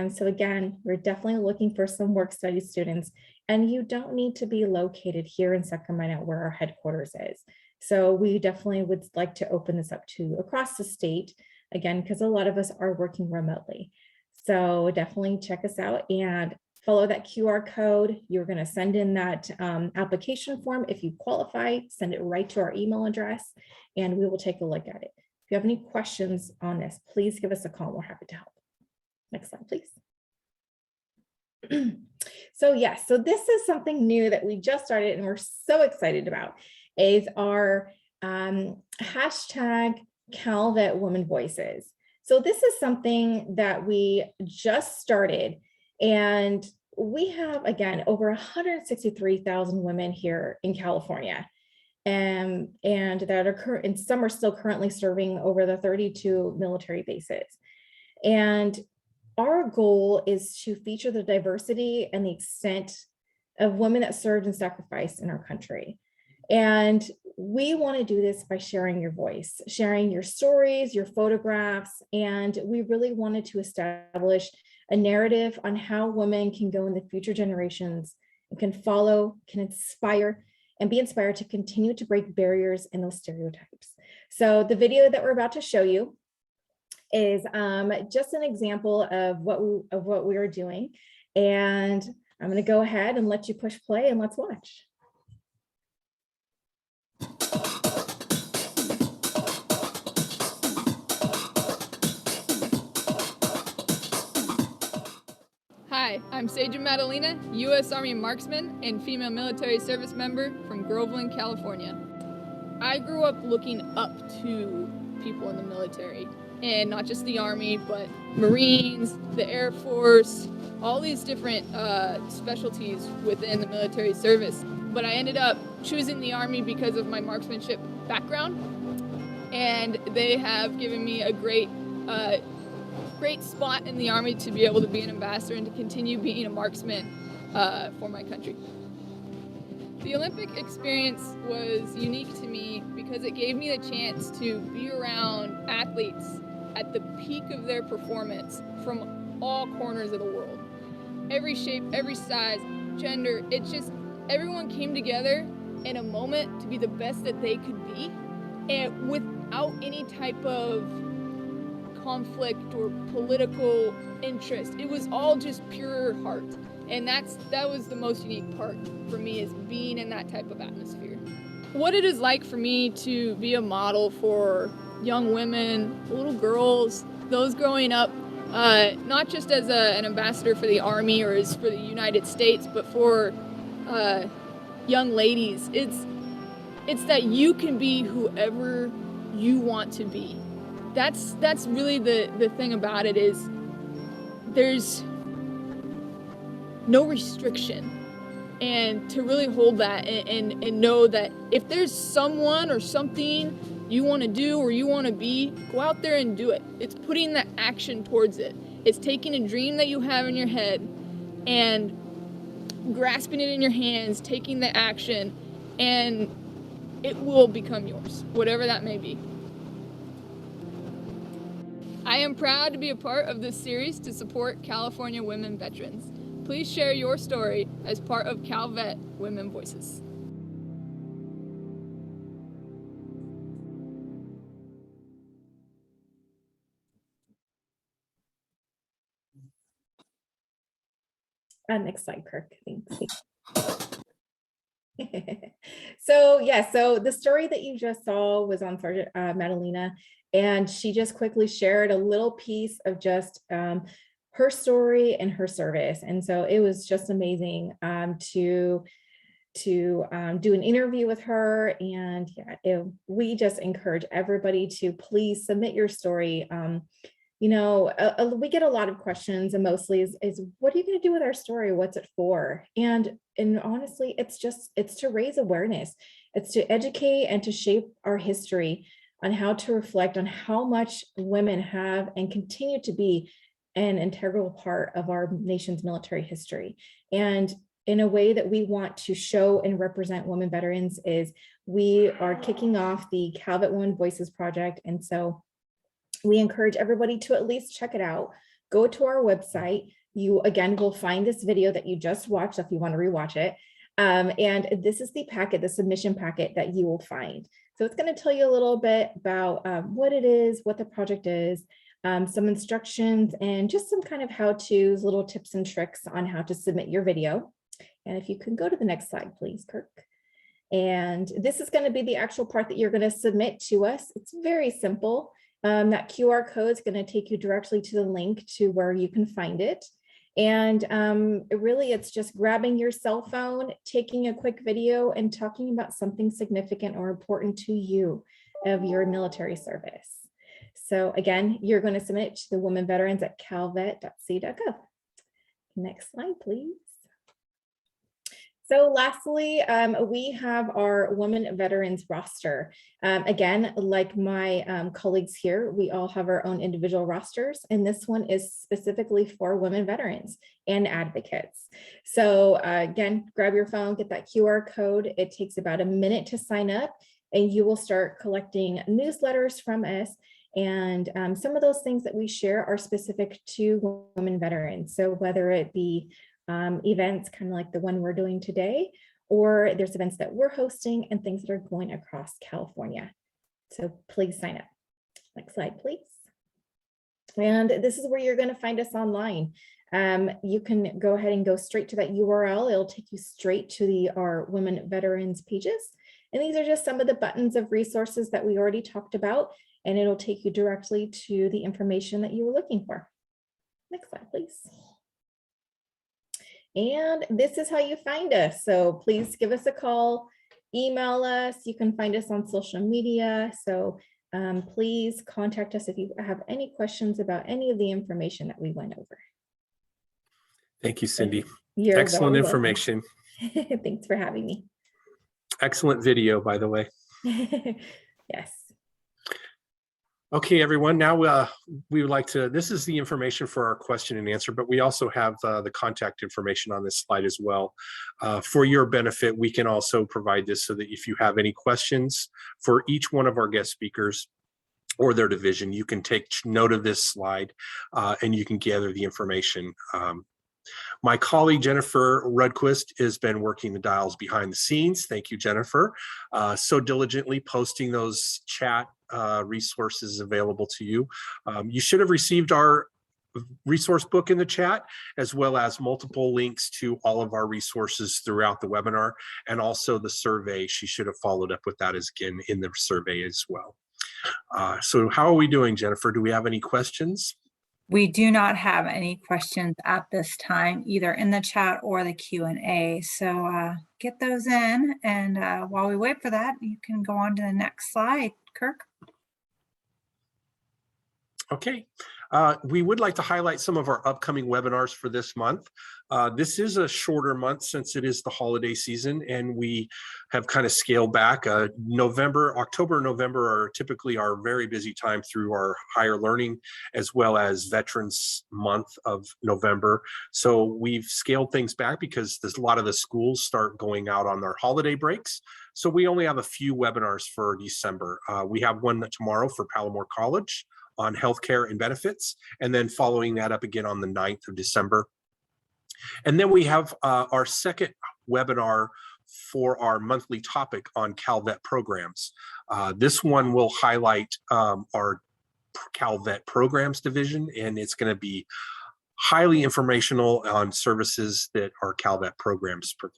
So again, we're definitely looking for some work study students, and you don't need to be located here in Sacramento where our headquarters is. So we definitely would like to open this up to across the state, again, because a lot of us are working remotely. So definitely check us out and follow that QR code. You're going to send in that application form. If you qualify, send it right to our email address and we will take a look at it. If you have any questions on this, please give us a call. We're happy to help. Next slide, please. So yes, so this is something new that we just started and we're so excited about, is our hashtag Calvet Women Voices. So this is something that we just started, and we have, again, over 163,000 women here in California, and that are and some are still currently serving over the 32 military bases. And our goal is to feature the diversity and the extent of women that served and sacrificed in our country. And we want to do this by sharing your voice, sharing your stories, your photographs, and we really wanted to establish a narrative on how women can go in the future generations and can follow, can inspire, and be inspired to continue to break barriers and those stereotypes. So the video that we're about to show you is just an example of what we are doing. And I'm going to go ahead and let you push play and let's watch. Hi, I'm Seja Madalena, U.S. Army marksman and female military service member from Groveland, California. I grew up looking up to people in the military, and not just the Army, but Marines, the Air Force, all these different specialties within the military service. But I ended up choosing the Army because of my marksmanship background, and they have given me a great spot in the Army to be able to be an ambassador and to continue being a marksman for my country. The Olympic experience was unique to me because it gave me the chance to be around athletes at the peak of their performance from all corners of the world. Every shape, every size, gender, everyone came together in a moment to be the best that they could be, and without any type of conflict or political interest. It was all just pure heart. And that was the most unique part for me, is being in that type of atmosphere. What it is like for me to be a model for young women, little girls, those growing up, not just as an ambassador for the Army or as for the United States, but for young ladies. It's that you can be whoever you want to be. That's really the thing about it, is there's no restriction. And to really hold that and know that if there's someone or something you want to do or you want to be, go out there and do it. It's putting the action towards it. It's taking a dream that you have in your head and grasping it in your hands, taking the action, and it will become yours, whatever that may be. I am proud to be a part of this series to support California women veterans. Please share your story as part of Calvet Women Voices. Next slide, Kirk. Thanks. So yeah, so the story that you just saw was on Sergeant Madalena, and she just quickly shared a little piece of just her story and her service. And so it was just amazing to do an interview with her. And yeah, we just encourage everybody to please submit your story. You know, we get a lot of questions, and mostly is what are you going to do with our story? What's it for? And honestly, it's to raise awareness. It's to educate and to shape our history on how to reflect on how much women have and continue to be an integral part of our nation's military history. And in a way that we want to show and represent women veterans is we are kicking off the Calvet Women Voices project. And so we encourage everybody to at least check it out. Go to our website. You again will find this video that you just watched if you want to rewatch it. And this is the packet, the submission packet that you will find. So it's going to tell you a little bit about what it is, what the project is, some instructions, and just some kind of how-tos, little tips and tricks on how to submit your video. And if you can go to the next slide, please, Kirk. And this is going to be the actual part that you're going to submit to us. It's very simple. That QR code is going to take you directly to the link to where you can find it. And really, it's just grabbing your cell phone, taking a quick video, and talking about something significant or important to you of your military service. So again, you're going to submit it to the women veterans at calvet.ca.gov. Next slide, please. So lastly, we have our women veterans roster. Again, like my colleagues here, we all have our own individual rosters, and this one is specifically for women veterans and advocates. So again, grab your phone, get that QR code. It takes about a minute to sign up, and you will start collecting newsletters from us. And some of those things that we share are specific to women veterans. So whether it be events kind of like the one we're doing today, or there's events that we're hosting and things that are going across California. So please sign up. Next slide, please. And this is where you're going to find us online. You can go ahead and go straight to that URL. It'll take you straight to our women veterans pages. And these are just some of the buttons of resources that we already talked about, and it'll take you directly to the information that you were looking for. Next slide, please. And this is how you find us. So please give us a call, email us. You can find us on social media. So please contact us if you have any questions about any of the information that we went over. Thank you, Cindy. You're excellent very information. Thanks for having me. Excellent video, by the way. Yes. Okay, everyone, now we would like to, this is the information for our question and answer, but we also have the contact information on this slide as well. For your benefit, we can also provide this so that if you have any questions for each one of our guest speakers or their division, you can take note of this slide and you can gather the information. My colleague, Jennifer Rudquist, has been working the dials behind the scenes. Thank you, Jennifer. So diligently posting those chat resources available to you. You should have received our resource book in the chat, as well as multiple links to all of our resources throughout the webinar, and also the survey. She should have followed up with that again in the survey as well. So how are we doing, Jennifer? Do we have any questions? We do not have any questions at this time, either in the chat or the Q&A. So get those in, and while we wait for that, you can go on to the next slide, Kirk. Okay, we would like to highlight some of our upcoming webinars for this month. This is a shorter month since it is the holiday season, and we have kind of scaled back. October and November are typically our very busy time through our higher learning, as well as Veterans Month of November. So we've scaled things back because there's a lot of the schools start going out on their holiday breaks. So we only have a few webinars for December. We have one tomorrow for Palomar College on healthcare and benefits, and then following that up again on the 9th of December. And then we have our second webinar for our monthly topic on Calvet programs. This one will highlight our Calvet programs division, and it's going to be highly informational on services that our Calvet programs provide.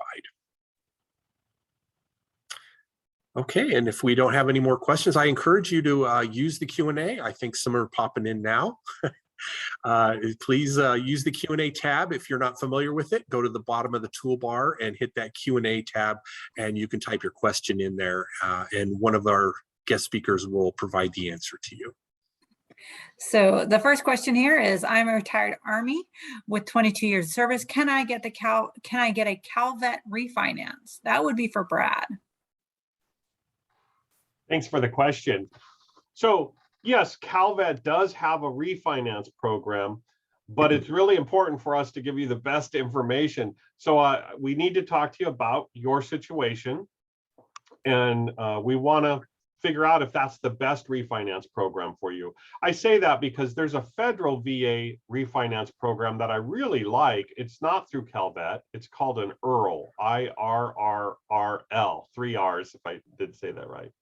Okay, and if we don't have any more questions, I encourage you to use the Q&A. I think some are popping in now. Please use the Q&A tab. If you're not familiar with it, go to the bottom of the toolbar and hit that Q&A tab, and you can type your question in there, and one of our guest speakers will provide the answer to you. So the first question here is, I'm a retired Army with 22 years of service. Can I get a Calvet refinance? That would be for Brad. Thanks for the question. So yes, Calvet does have a refinance program, but it's really important for us to give you the best information. So we need to talk to you about your situation, and we want to figure out if that's the best refinance program for you. I say that because there's a federal VA refinance program that I really like. It's not through Calvet. It's called an IRRL, IRRRL, 3 R's, if I did say that right.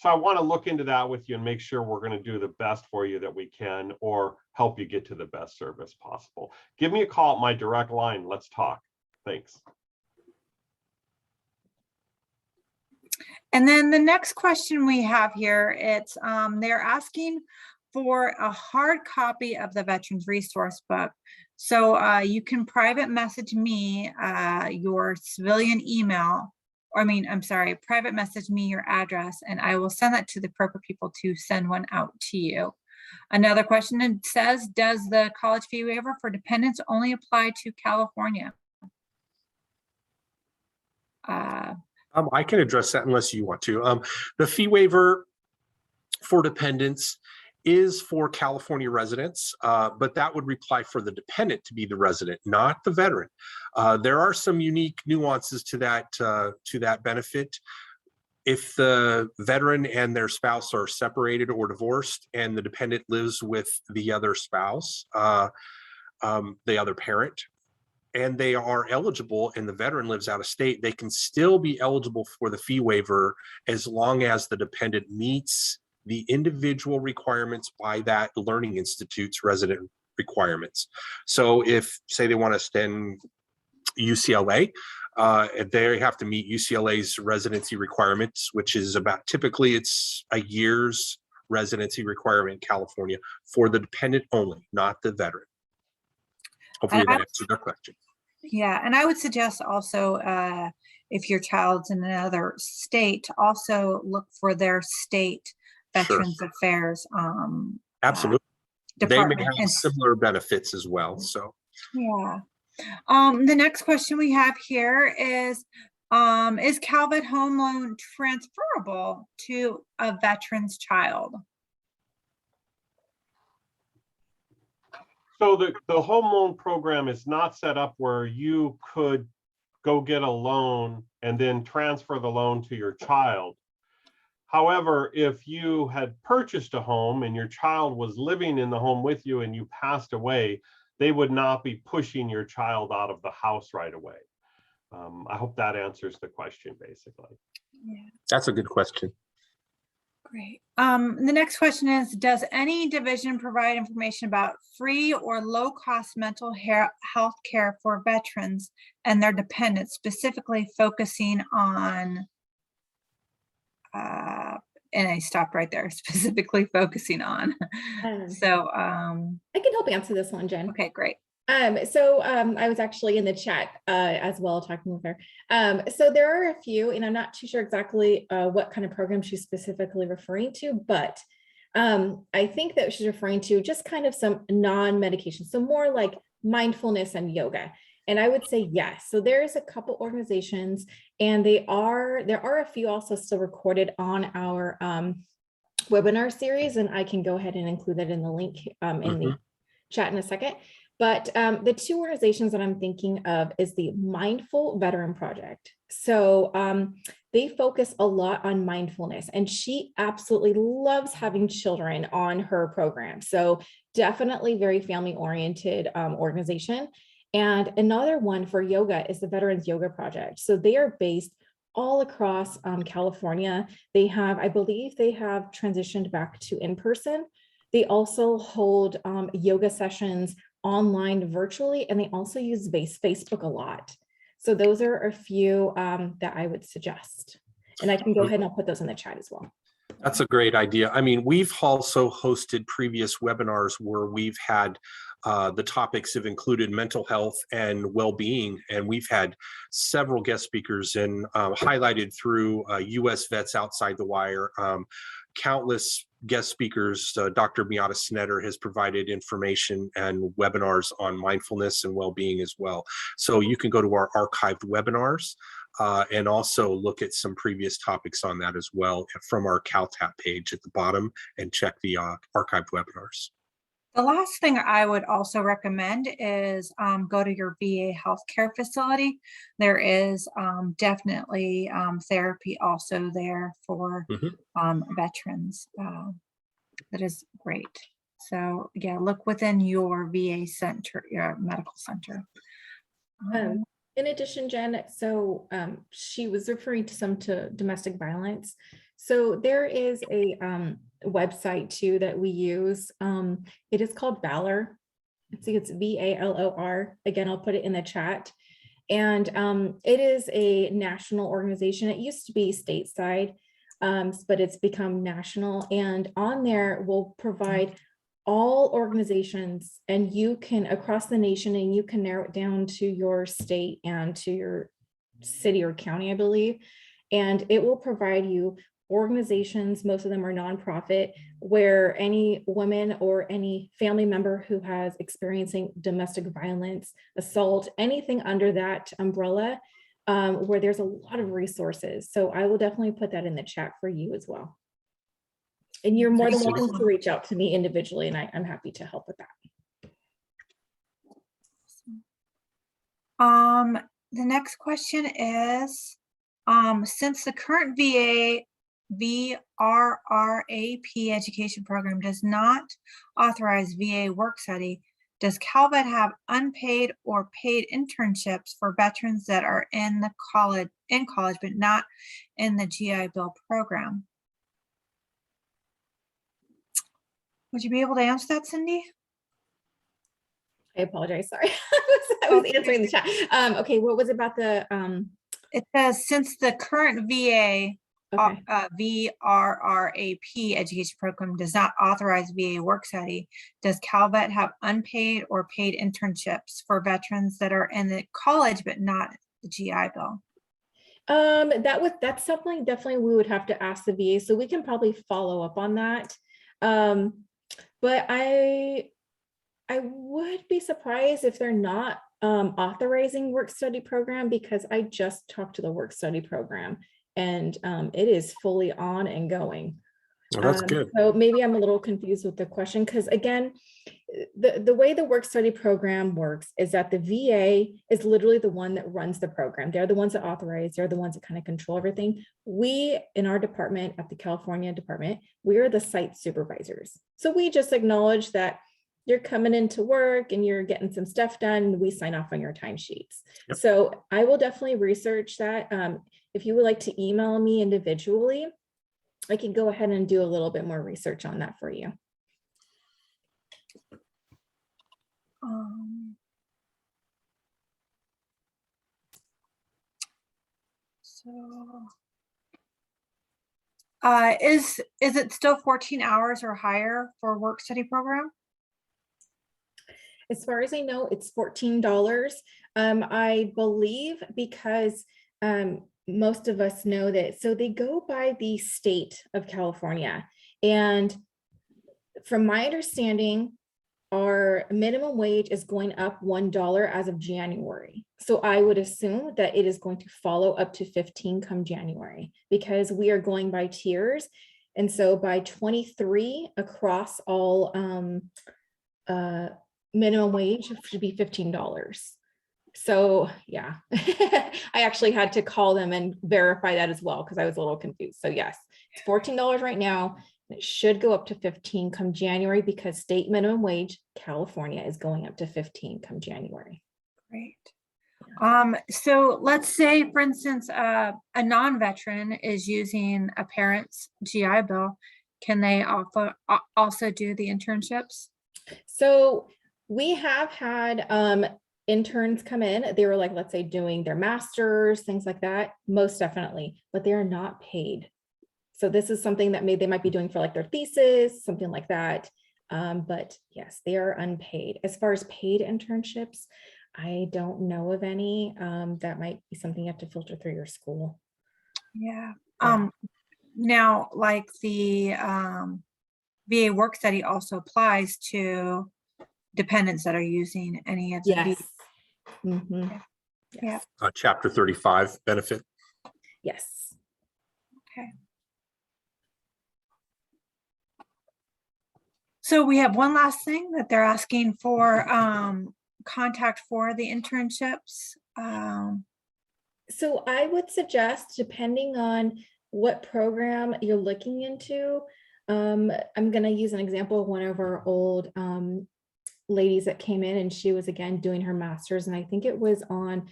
So I want to look into that with you and make sure we're going to do the best for you that we can, or help you get to the best service possible. Give me a call at my direct line. Let's talk. Thanks. And then the next question we have here, it's they're asking for a hard copy of the Veterans Resource Book. So you can private message me your civilian email, or private message me your address, and I will send that to the appropriate people to send one out to you. Another question says, does the college fee waiver for dependents only apply to California? I can address that unless you want to. The fee waiver for dependents is for California residents, but that would apply for the dependent to be the resident, not the veteran. There are some unique nuances to that benefit. If the veteran and their spouse are separated or divorced, and the dependent lives with the other spouse, the other parent, and they are eligible, and the veteran lives out of state, they can still be eligible for the fee waiver as long as the dependent meets the individual requirements by that learning institute's resident requirements. So if, say, they want to attend UCLA, they have to meet UCLA's residency requirements, which is typically it's a year's residency requirement in California for the dependent only, not the veteran. Hopefully that answered that question. Yeah, and I would suggest also, if your child's in another state, to also look for their state Veterans Affairs. Absolutely. They may have similar benefits as well. So yeah. The next question we have here is Calvet home loan transferable to a veteran's child? So the home loan program is not set up where you could go get a loan and then transfer the loan to your child. However, if you had purchased a home and your child was living in the home with you and you passed away, they would not be pushing your child out of the house right away. I hope that answers the question, basically. Yeah. That's a good question. Great. The next question is, does any division provide information about free or low-cost mental health care for veterans and their dependents, specifically focusing on, and I stopped right there, specifically focusing on. So I can help answer this one, Jen. Okay, great. I was actually in the chat as well talking with her. So there are a few, and I'm not too sure exactly what kind of program she's specifically referring to, but I think that she's referring to just kind of some non-medication, so more like mindfulness and yoga. And I would say yes. So there's a couple organizations, and there are a few also still recorded on our webinar series, and I can go ahead and include that in the link in the chat in a second. But the two organizations that I'm thinking of is the Mindful Veteran Project. So they focus a lot on mindfulness, and she absolutely loves having children on her program. So definitely very family-oriented organization. And another one for yoga is the Veterans Yoga Project. So they are based all across California. They have, I believe they have transitioned back to in-person. They also hold yoga sessions online virtually, and they also use Facebook a lot. So those are a few that I would suggest. And I can go ahead and I'll put those in the chat as well. That's a great idea. I mean, we've also hosted previous webinars where we've had the topics have included mental health and well-being, and we've had several guest speakers and highlighted through U.S. Vets Outside the Wire. Countless guest speakers. Dr. Miata Snetter has provided information and webinars on mindfulness and well-being as well. So you can go to our archived webinars and also look at some previous topics on that as well from our CalTAP page at the bottom, and check the archived webinars. The last thing I would also recommend is go to your VA healthcare facility. There is definitely therapy also there for veterans. That is great. So yeah, look within your VA center, your medical center. In addition, Jen, so she was referring to domestic violence. So there is a website too that we use. It is called Valor. It's VALOR. Again, I'll put it in the chat. And it is a national organization. It used to be stateside, but it's become national. And on there we'll provide all organizations, and you can across the nation, and you can narrow it down to your state and to your city or county, I believe. And it will provide you organizations, most of them are nonprofit, where any woman or any family member who has experiencing domestic violence, assault, anything under that umbrella, where there's a lot of resources. So I will definitely put that in the chat for you as well. And you're more than welcome to reach out to me individually, and I'm happy to help with that. The next question is, since the current VRRAP education program does not authorize VA work study, does Calvet have unpaid or paid internships for veterans that are in college but not in the GI Bill program? Would you be able to answer that, Cindy? I apologize, sorry. I was answering the chat. Okay, what was about the It says, since the current VA VRRAP education program does not authorize VA work study, does Calvet have unpaid or paid internships for veterans that are in the college but not the GI Bill? That's something definitely we would have to ask the VA, so we can probably follow up on that. But I would be surprised if they're not authorizing work study program, because I just talked to the work study program, and it is fully on and going. Well, that's good. So maybe I'm a little confused with the question, because again, the way the work study program works is that the VA is literally the one that runs the program. They're the ones that authorize, they're the ones that kind of control everything. We, in our department, at the California department, we are the site supervisors. So we just acknowledge that you're coming into work and you're getting some stuff done, and we sign off on your timesheets. Yep. So I will definitely research that. If you would like to email me individually, I can go ahead and do a little bit more research on that for you. Is it still 14 hours or higher for work study program? As far as I know, it's $14. I believe because most of us know that, so they go by the state of California. And from my understanding, our minimum wage is going up $1 as of January. So I would assume that it is going to follow up to 15 come January, because we are going by tiers. And so by 23 across all minimum wage should be $15. So yeah, I actually had to call them and verify that as well, because I was a little confused. So yes, it's $14 right now. It should go up to 15 come January, because state minimum wage, California, is going up to 15 come January. Great. So let's say, for instance, a non-veteran is using a parent's GI Bill. Can they also do the internships? So we have had interns come in. They were like, let's say doing their masters, things like that, most definitely, but they are not paid. So this is something that they might be doing for like their thesis, something like that. But yes, they are unpaid. As far as paid internships, I don't know of any. That might be something you have to filter through your school. Yeah. Now, like the VA work study also applies to dependents that are using any of the Yes. Mhm. Yeah. Chapter 35 benefit. Yes. Okay. So we have one last thing that they're asking for contact for the internships. So I would suggest, depending on what program you're looking into, I'm going to use an example of one of our old ladies that came in, and she was again doing her master's, and I think it was on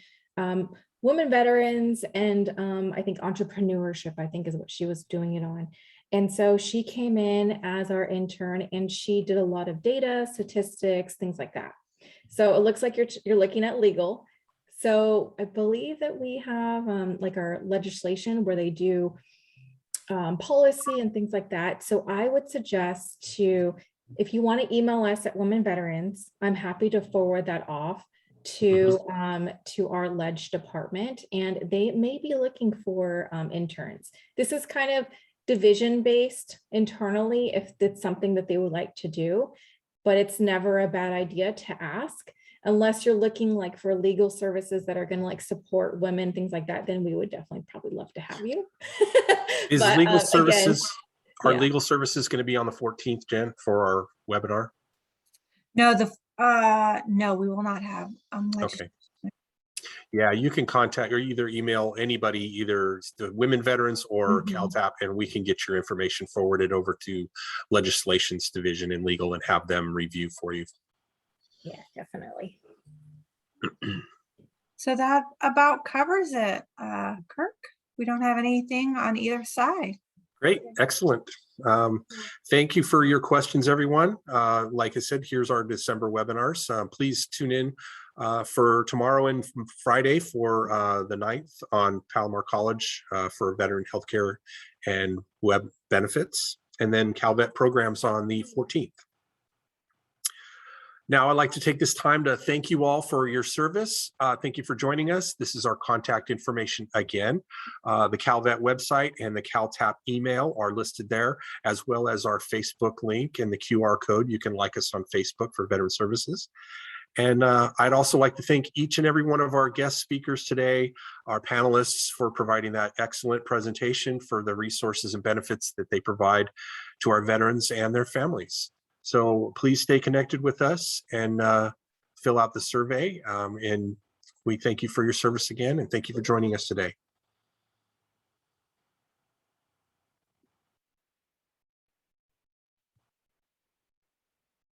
women veterans and I think entrepreneurship, I think is what she was doing it on. And so she came in as our intern, and she did a lot of data, statistics, things like that. So it looks like you're looking at legal. So I believe that we have like our legislation where they do policy and things like that. So I would suggest if you want to email us at Women Veterans, I'm happy to forward that off to our ledge department, and they may be looking for interns. This is kind of division based internally if it's something that they would like to do, but it's never a bad idea to ask. Unless you're looking like for legal services that are going to like support women, things like that, then we would definitely probably love to have you. Is But, legal again, services, are yeah. legal services going to be on the 14th, Jen, for our webinar? No, no, we will not have. Okay. Yeah, you can contact or either email anybody, either the Women Veterans or CalTAP, and we can get your information forwarded over to Legislations Division in Legal and have them review for you. Yeah, definitely. So that about covers it, Kirk. We don't have anything on either side. Great, excellent. Thank you for your questions, everyone. Like I said, here's our December webinars. Please tune in for tomorrow and Friday for the 9th on Palomar College for veteran healthcare and web benefits, and then Calvet programs on the 14th. Now, I'd like to take this time to thank you all for your service. Thank you for joining us. This is our contact information again. The Calvet website and the CalTAP email are listed there, as well as our Facebook link and the QR code. You can like us on Facebook for Veteran Services. And I'd also like to thank each and every one of our guest speakers today, our panelists, for providing that excellent presentation for the resources and benefits that they provide to our veterans and their families. So please stay connected with us and fill out the survey. And we thank you for your service again, and thank you for joining us today.